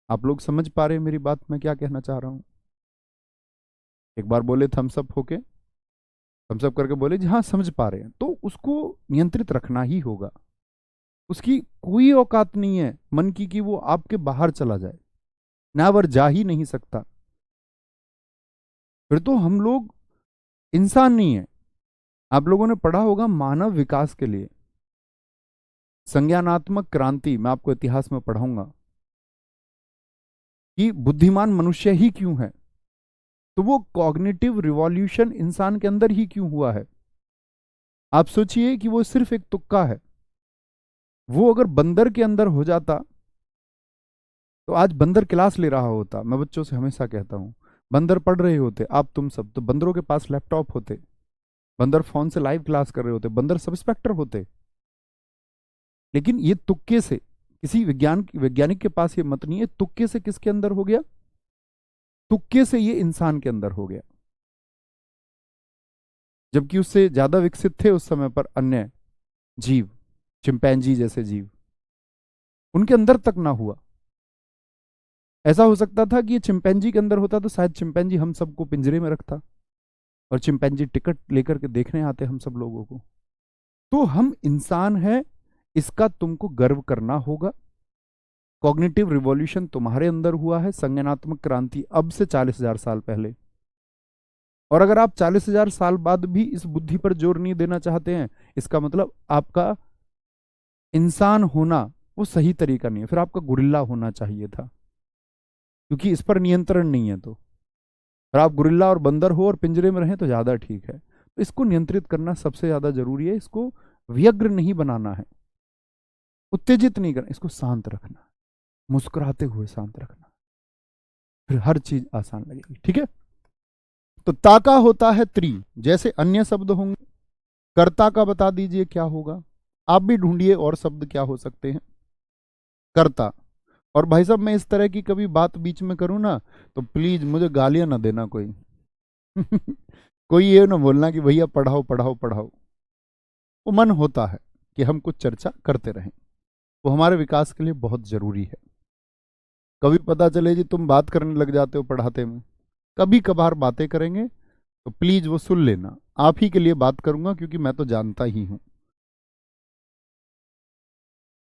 आप लोग समझ पा रहे हैं मेरी बात, मैं क्या कहना चाह रहा हूं? एक बार बोले थम्स अप होके, थम्स अप करके बोले जी हाँ समझ पा रहे हैं। तो उसको नियंत्रित रखना ही होगा। उसकी कोई औकात नहीं है मन की कि वो आपके बाहर चला जाए, नावर जा ही नहीं सकता। फिर तो हम लोग इंसान नहीं है। आप लोगों ने पढ़ा होगा मानव विकास के लिए संज्ञानात्मक क्रांति, मैं आपको इतिहास में पढ़ाऊंगा कि बुद्धिमान मनुष्य ही क्यों है। तो वो कॉग्निटिव रिवॉल्यूशन इंसान के अंदर ही क्यों हुआ है? आप सोचिए कि वो सिर्फ एक तुक्का है। वो अगर बंदर के अंदर हो जाता तो आज बंदर क्लास ले रहा होता। मैं बच्चों से हमेशा कहता हूं, बंदर पढ़ रहे होते, आप तुम सब, तो बंदरों के पास लैपटॉप होते, बंदर फोन से लाइव क्लास कर रहे होते, बंदर सब इंस्पेक्टर होते। लेकिन ये तुक्के से, किसी वैज्ञानिक के पास ये मत नहीं है, तुक्के से किसके अंदर हो गया? तुक्के से ये इंसान के अंदर हो गया। जबकि उससे ज्यादा विकसित थे उस समय पर अन्य जीव, चिंपैंजी जैसे जीव, उनके अंदर तक ना हुआ। ऐसा हो सकता था कि ये चिंपैंजी के अंदर होता तो शायद चिंपैंजी हम सबको पिंजरे में रखता और चिंपैंजी टिकट लेकर के देखने आते हम सब लोगों को। तो हम इंसान हैं, इसका तुमको गर्व करना होगा। कॉग्निटिव रिवॉल्यूशन तुम्हारे अंदर हुआ है, संज्ञानात्मक क्रांति अब से 40,000 साल पहले। और अगर आप 40,000 साल बाद भी इस बुद्धि पर जोर नहीं देना चाहते हैं, इसका मतलब आपका इंसान होना वो सही तरीका नहीं है। फिर आपका गुरिल्ला होना चाहिए था, क्योंकि इस पर नियंत्रण नहीं है। तो अगर आप गुरिल्ला और बंदर हो और पिंजरे में रहें तो ज्यादा ठीक है। तो इसको नियंत्रित करना सबसे ज्यादा जरूरी है। इसको व्यग्र नहीं बनाना है, उत्तेजित नहीं करना, इसको शांत रखना, मुस्कुराते हुए शांत रखना। फिर हर चीज आसान लगेगी। ठीक है, तो ताका होता है त्री, जैसे अन्य शब्द होंगे। कर्ता का बता दीजिए क्या होगा, आप भी ढूंढिए और शब्द क्या हो सकते हैं। कर्ता। और भाई साहब, मैं इस तरह की कभी बात बीच में करूं ना, तो प्लीज मुझे गालियां ना देना कोई। कोई ये ना बोलना कि भैया पढ़ाओ पढ़ाओ पढ़ाओ। वो मन होता है कि हम कुछ चर्चा करते रहें, वो हमारे विकास के लिए बहुत जरूरी है। कभी पता चले जी तुम बात करने लग जाते हो पढ़ाते में, कभी कभार बातें करेंगे तो प्लीज वो सुन लेना। आप ही के लिए बात करूंगा क्योंकि मैं तो जानता ही हूं,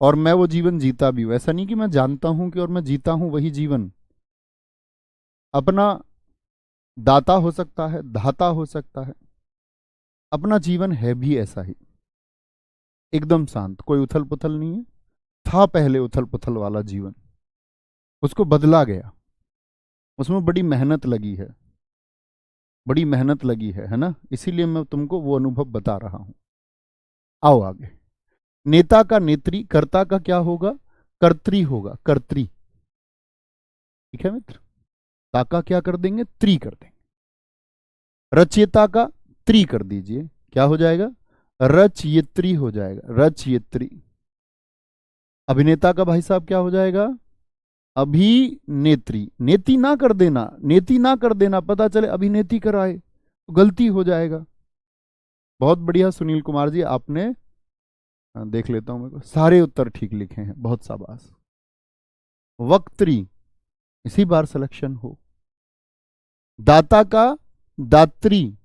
और मैं वो जीवन जीता भी हूं। ऐसा नहीं कि मैं जानता हूं कि और मैं जीता हूं वही जीवन। अपना दाता हो सकता है, धाता हो सकता है, अपना जीवन है भी ऐसा ही, एकदम शांत, कोई उथल पुथल नहीं है। था पहले उथल पुथल वाला जीवन, उसको बदला गया, उसमें बड़ी मेहनत लगी है, बड़ी मेहनत लगी है ना, इसीलिए मैं तुमको वो अनुभव बता रहा हूं। आओ आगे। नेता का नेत्री, कर्ता का क्या होगा, कर्त्री होगा, कर्त्री। ठीक है मित्र, ताका क्या कर देंगे, त्री कर देंगे। रचयिता का त्री कर दीजिए, क्या हो जाएगा, रचयित्री हो जाएगा, रचयित्री। अभिनेता का भाई साहब क्या हो जाएगा, अभिनेत्री। नेति ना कर देना, नेति ना कर देना, पता चले अभिनेत्री कराए तो गलती हो जाएगा। बहुत बढ़िया सुनील कुमार जी, आपने देख लेता हूं मेरे को, सारे उत्तर ठीक लिखे हैं, बहुत शाबाश। वक्त्री, इसी बार सिलेक्शन हो। दाता का दात्री,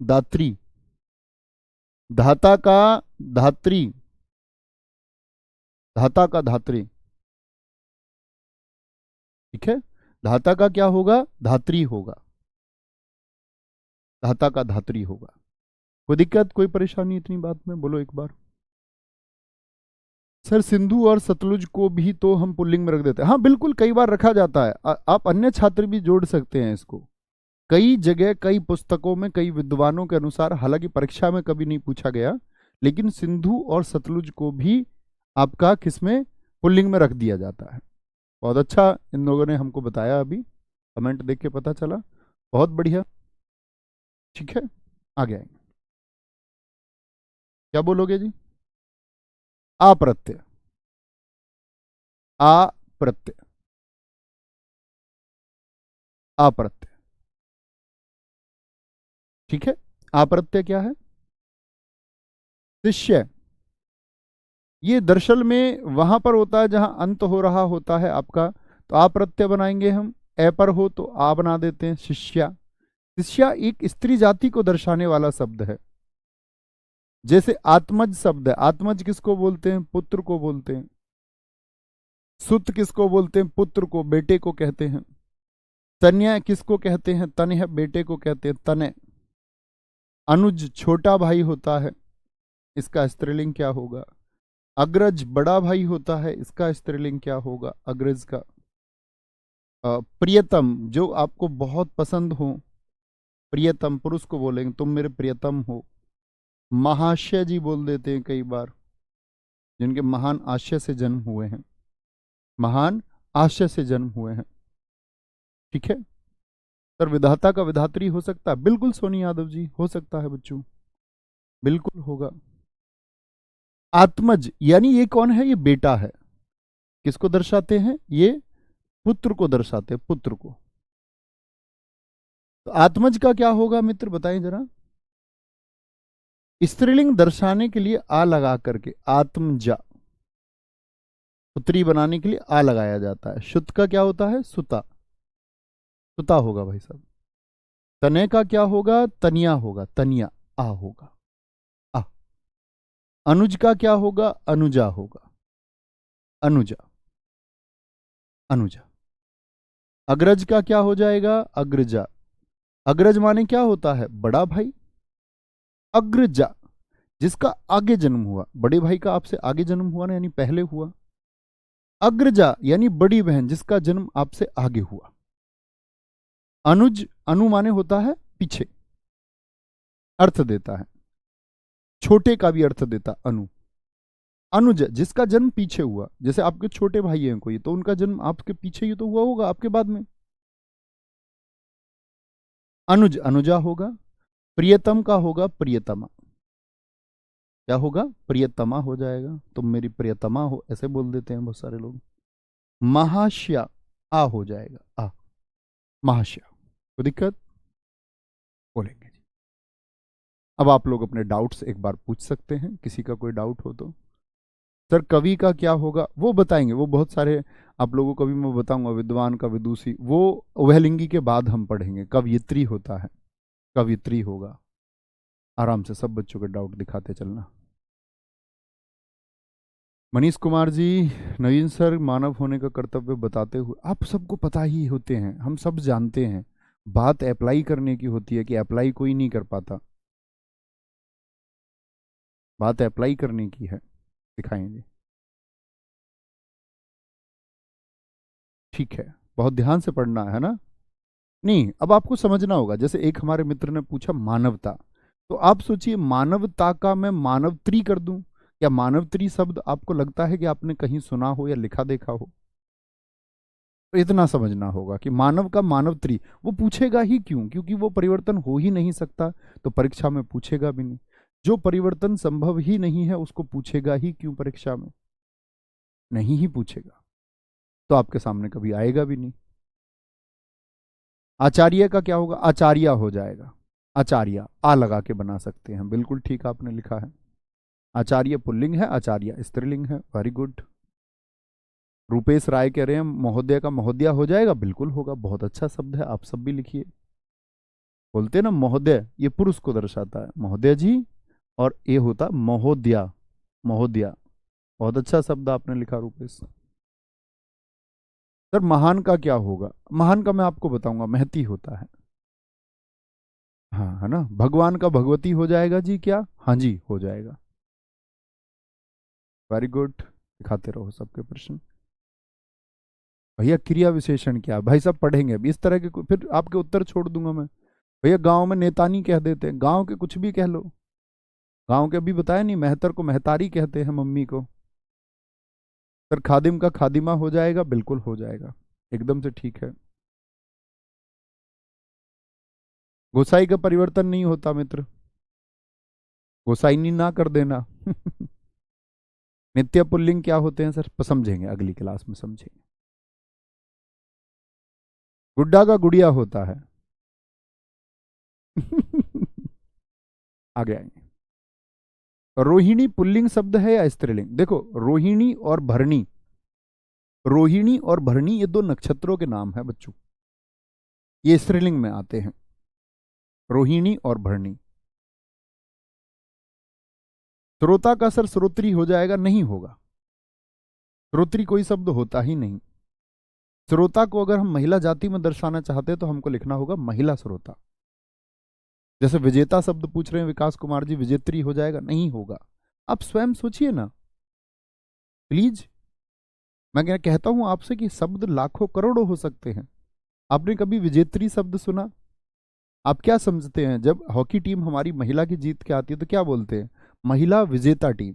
दात्री। धाता का धात्री, धाता का धात्री। ठीक है, धाता का क्या होगा, धात्री होगा, धाता का धात्री होगा। कोई दिक्कत, कोई परेशानी इतनी बात में, बोलो एक बार। सर सिंधु और सतलुज को भी तो हम पुल्लिंग में रख देते हैं, हाँ बिल्कुल, कई बार रखा जाता है। आप अन्य छात्र भी जोड़ सकते हैं इसको। कई जगह, कई पुस्तकों में, कई विद्वानों के अनुसार, हालांकि परीक्षा में कभी नहीं पूछा गया, लेकिन सिंधु और सतलुज को भी आपका किसमें, पुल्लिंग में रख दिया जाता है। बहुत अच्छा इन लोगों ने हमको बताया, अभी कमेंट देख के पता चला, बहुत बढ़िया। ठीक है, आगे आएंगे। क्या बोलोगे जी, अप्रत्यय, अप्रत्यय, अप्रत्यय। ठीक है, अप्रत्यय क्या है, शिष्य। ये दरअसल में वहां पर होता है जहां अंत हो रहा होता है आपका, तो आ प्रत्यय बनाएंगे हम। ए पर हो तो आ बना देते हैं, शिष्या। शिष्या एक स्त्री जाति को दर्शाने वाला शब्द है। जैसे आत्मज शब्द है, आत्मज किसको बोलते हैं, पुत्र को बोलते हैं। सुत किसको बोलते हैं, पुत्र को, बेटे को कहते हैं। तन्या किसको कहते हैं, तनय बेटे को कहते हैं, तनय। अनुज छोटा भाई होता है, इसका स्त्रीलिंग क्या होगा। अग्रज बड़ा भाई होता है, इसका स्त्रीलिंग क्या होगा, अग्रज का। प्रियतम जो आपको बहुत पसंद हो, प्रियतम पुरुष को बोलेंगे, तुम मेरे प्रियतम हो। महाशय जी बोल देते हैं कई बार, जिनके महान आशय से जन्म हुए हैं, महान आशय से जन्म हुए हैं। ठीक है सर, विधाता का विधात्री हो सकता है, बिल्कुल सोनी यादव जी, हो सकता है बच्चों, बिल्कुल होगा। आत्मज यानी ये कौन है, ये बेटा है। किसको दर्शाते हैं, ये पुत्र को दर्शाते हैं, पुत्र को। तो आत्मज का क्या होगा मित्र, बताएं जरा। स्त्रीलिंग दर्शाने के लिए आ लगा करके, आत्मजा। पुत्री बनाने के लिए आ लगाया जाता है। शुद्ध का क्या होता है, सुता, सुता होगा भाई साहब। तने का क्या होगा, तनिया होगा, तनिया, आ होगा, आ। अनुज का क्या होगा, अनुजा होगा, अनुजा, अनुजा। अग्रज का क्या हो जाएगा, अग्रजा। अग्रज माने क्या होता है, बड़ा भाई। अग्रजा जिसका आगे जन्म हुआ, बड़े भाई का आपसे आगे जन्म हुआ ना, यानी पहले हुआ। अग्रजा यानी बड़ी बहन जिसका जन्म आपसे आगे हुआ। अनुज, अनु माने होता है पीछे, अर्थ देता है, छोटे का भी अर्थ देता अनु। अनुज जिसका जन्म पीछे हुआ, जैसे आपके छोटे भाई हैं कोई, तो उनका जन्म आपके पीछे ही तो हुआ होगा, आपके बाद में। अनुज अनुजा होगा, प्रियतम का होगा प्रियतमा। क्या होगा? प्रियतमा हो जाएगा। तुम मेरी प्रियतमा हो, ऐसे बोल देते हैं बहुत सारे लोग। महाश्या, आ हो जाएगा, आ, महाश्या। कोई दिक्कत? बोलेंगे जी। अब आप लोग अपने डाउट्स एक बार पूछ सकते हैं, किसी का कोई डाउट हो तो। सर कवि का क्या होगा वो बताएंगे, वो बहुत सारे आप लोगों को भी मैं बताऊंगा। विद्वान का, विदुषी, वो उभयलिंगी के बाद हम पढ़ेंगे। कवयित्री होता है, कवित्री होगा। आराम से सब बच्चों के डाउट दिखाते चलना। मनीष कुमार जी, नवीन सर, मानव होने का कर्तव्य बताते हुए, आप सबको पता ही होते हैं, हम सब जानते हैं। बात अप्लाई करने की होती है कि अप्लाई कोई नहीं कर पाता। बात अप्लाई करने की है, दिखाएंगे। ठीक है, बहुत ध्यान से पढ़ना है ना। नहीं, अब आपको समझना होगा। जैसे एक हमारे मित्र ने पूछा मानवता, तो आप सोचिए मानवता का मैं मानवत्री कर दूं। या मानवत्री शब्द आपको लगता है कि आपने कहीं सुना हो या लिखा देखा हो? तो इतना समझना होगा कि मानव का मानवत्री, वो पूछेगा ही क्यों? क्योंकि वो परिवर्तन हो ही नहीं सकता, तो परीक्षा में पूछेगा भी नहीं। जो परिवर्तन संभव ही नहीं है उसको पूछेगा ही क्यों परीक्षा में? नहीं ही पूछेगा, तो आपके सामने कभी आएगा भी नहीं। आचार्य का क्या होगा? आचार्य हो जाएगा। आचार्य आ लगा के बना सकते हैं, बिल्कुल ठीक आपने लिखा है। आचार्य पुल्लिंग है, आचार्य स्त्रीलिंग है। Very good. रूपेश राय कह रहे हैं महोदय का महोदया हो जाएगा, बिल्कुल होगा, बहुत अच्छा शब्द है, आप सब भी लिखिए। बोलते हैं ना महोदय, ये पुरुष को दर्शाता है, महोदय जी, और ये होता महोदया, महोदया। बहुत अच्छा शब्द आपने लिखा रूपेश। सर महान का क्या होगा? महान का मैं आपको बताऊंगा, महती होता है। हाँ, है ना। भगवान का भगवती हो जाएगा जी क्या? हाँ जी, हो जाएगा। वेरी गुड, दिखाते रहो सबके प्रश्न। भैया क्रिया विशेषण क्या है? भाई साहब पढ़ेंगे अभी इस तरह के, फिर आपके उत्तर छोड़ दूंगा मैं। भैया गांव में नेतानी कह देते हैं, गांव के कुछ भी कह लो। गांव के अभी बताया नहीं, मेहतर को मेहतारी कहते हैं, मम्मी को। सर खादिम का खादिमा हो जाएगा, बिल्कुल हो जाएगा, एकदम से ठीक है। गोसाई का परिवर्तन नहीं होता मित्र, गोसाइनी ना कर देना। नित्य पुल्लिंग क्या होते हैं सर? समझेंगे अगली क्लास में, समझेंगे। गुड्डा का गुड़िया होता है। आगे आएंगे। रोहिणी पुल्लिंग शब्द है या स्त्रीलिंग? देखो, रोहिणी और भरणी, रोहिणी और भरणी ये दो नक्षत्रों के नाम है बच्चों, ये स्त्रीलिंग में आते हैं, रोहिणी और भरणी। श्रोता का सर श्रोत्री हो जाएगा? नहीं होगा, श्रोत्री कोई शब्द होता ही नहीं। श्रोता को अगर हम महिला जाति में दर्शाना चाहते हैं तो हमको लिखना होगा महिला श्रोता। जैसे विजेता शब्द पूछ रहे हैं विकास कुमार जी, विजेत्री हो जाएगा? नहीं होगा। आप स्वयं सोचिए ना प्लीज। मैं कहता हूं आपसे कि शब्द लाखों करोड़ों हो सकते हैं। आपने कभी विजेत्री शब्द सुना? आप क्या समझते हैं जब हॉकी टीम हमारी महिला की जीत के आती है तो क्या बोलते हैं? महिला विजेता टीम।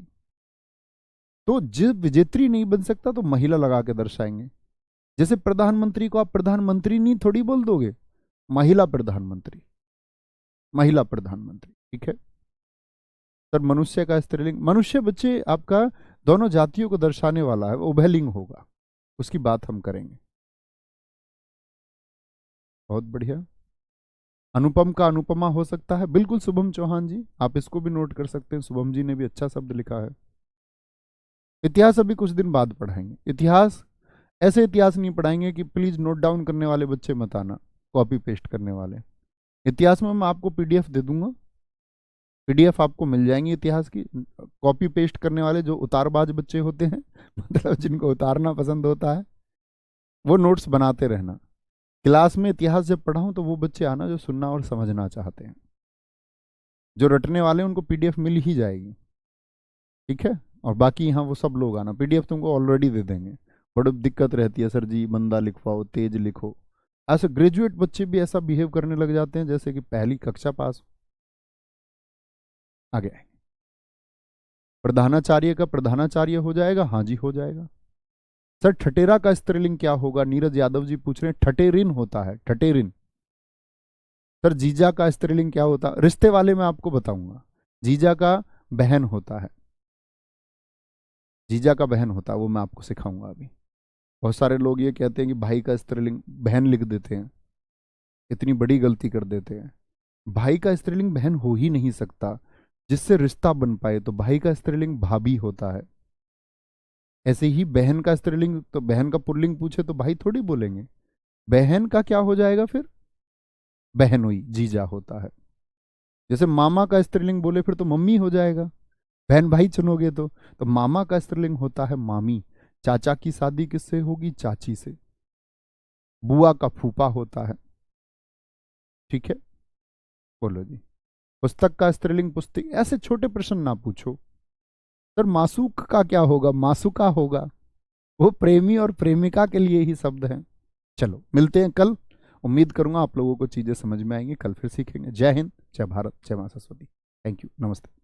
तो जब विजेत्री नहीं बन सकता तो महिला लगा के दर्शाएंगे। जैसे प्रधानमंत्री को आप प्रधानमंत्री नहीं थोड़ी बोल दोगे, महिला प्रधानमंत्री, महिला प्रधानमंत्री, ठीक है। सर मनुष्य का स्त्रीलिंग, मनुष्य बच्चे आपका दोनों जातियों को दर्शाने वाला है, वो उभयलिंग होगा, उसकी बात हम करेंगे। बहुत बढ़िया। अनुपम का अनुपमा हो सकता है, बिल्कुल शुभम चौहान जी, आप इसको भी नोट कर सकते हैं, शुभम जी ने भी अच्छा शब्द लिखा है। इतिहास अभी कुछ दिन बाद पढ़ाएंगे। इतिहास ऐसे इतिहास नहीं पढ़ाएंगे कि प्लीज नोट डाउन करने वाले बच्चे मत आना, कॉपी पेस्ट करने वाले। इतिहास में मैं आपको पीडीएफ दे दूंगा, पीडीएफ आपको मिल जाएंगी इतिहास की। कॉपी पेस्ट करने वाले जो उतारबाज बच्चे होते हैं, मतलब जिनको उतारना पसंद होता है, वो नोट्स बनाते रहना। क्लास में इतिहास जब पढ़ाऊं तो वो बच्चे आना जो सुनना और समझना चाहते हैं। जो रटने वाले हैं उनको पीडीएफ मिल ही जाएगी, ठीक है। और बाकी यहाँ वो सब लोग आना, पीडीएफ तुमको ऑलरेडी दे देंगे। बड़ी दिक्कत रहती है सर जी, मंदा लिखवाओ, तेज लिखो। ऐसे ग्रेजुएट बच्चे भी ऐसा बिहेव करने लग जाते हैं जैसे कि पहली कक्षा पास। आगे प्रधानाचार्य का प्रधानाचार्य हो जाएगा? हाँ जी, हो जाएगा। सर ठटेरा का स्त्रीलिंग क्या होगा? नीरज यादव जी पूछ रहे हैं। ठटेरिन होता है, ठटेरिन। सर जीजा का स्त्रीलिंग क्या होता? रिश्ते वाले मैं आपको बताऊंगा। जीजा का बहन होता है, जीजा का बहन होता है, वो मैं आपको सिखाऊंगा अभी। बहुत सारे लोग ये कहते हैं कि भाई का स्त्रीलिंग बहन लिख देते हैं, इतनी बड़ी गलती कर देते हैं। भाई का स्त्रीलिंग बहन हो ही नहीं सकता, जिससे रिश्ता बन पाए। तो भाई का स्त्रीलिंग भाभी होता है। ऐसे ही बहन का स्त्रीलिंग, तो बहन का पुल्लिंग पूछे तो भाई थोड़ी बोलेंगे, बहन का क्या हो जाएगा फिर? बहनोई, जीजा होता है। जैसे मामा का स्त्रीलिंग बोले फिर तो मम्मी हो जाएगा, बहन भाई चुनोगे तो मामा का स्त्रीलिंग होता है मामी। चाचा की शादी किससे होगी? चाची से। बुआ का फूफा होता है। ठीक है, बोलो जी। पुस्तक का स्त्रीलिंग पुस्तिक। ऐसे छोटे प्रश्न ना पूछो। सर मासूक का क्या होगा? मासूका होगा, वो प्रेमी और प्रेमिका के लिए ही शब्द है। चलो मिलते हैं कल। उम्मीद करूंगा आप लोगों को चीजें समझ में आएंगी। कल फिर सीखेंगे। जय हिंद, जय भारत, जय मां सरस्वती। थैंक यू, नमस्ते।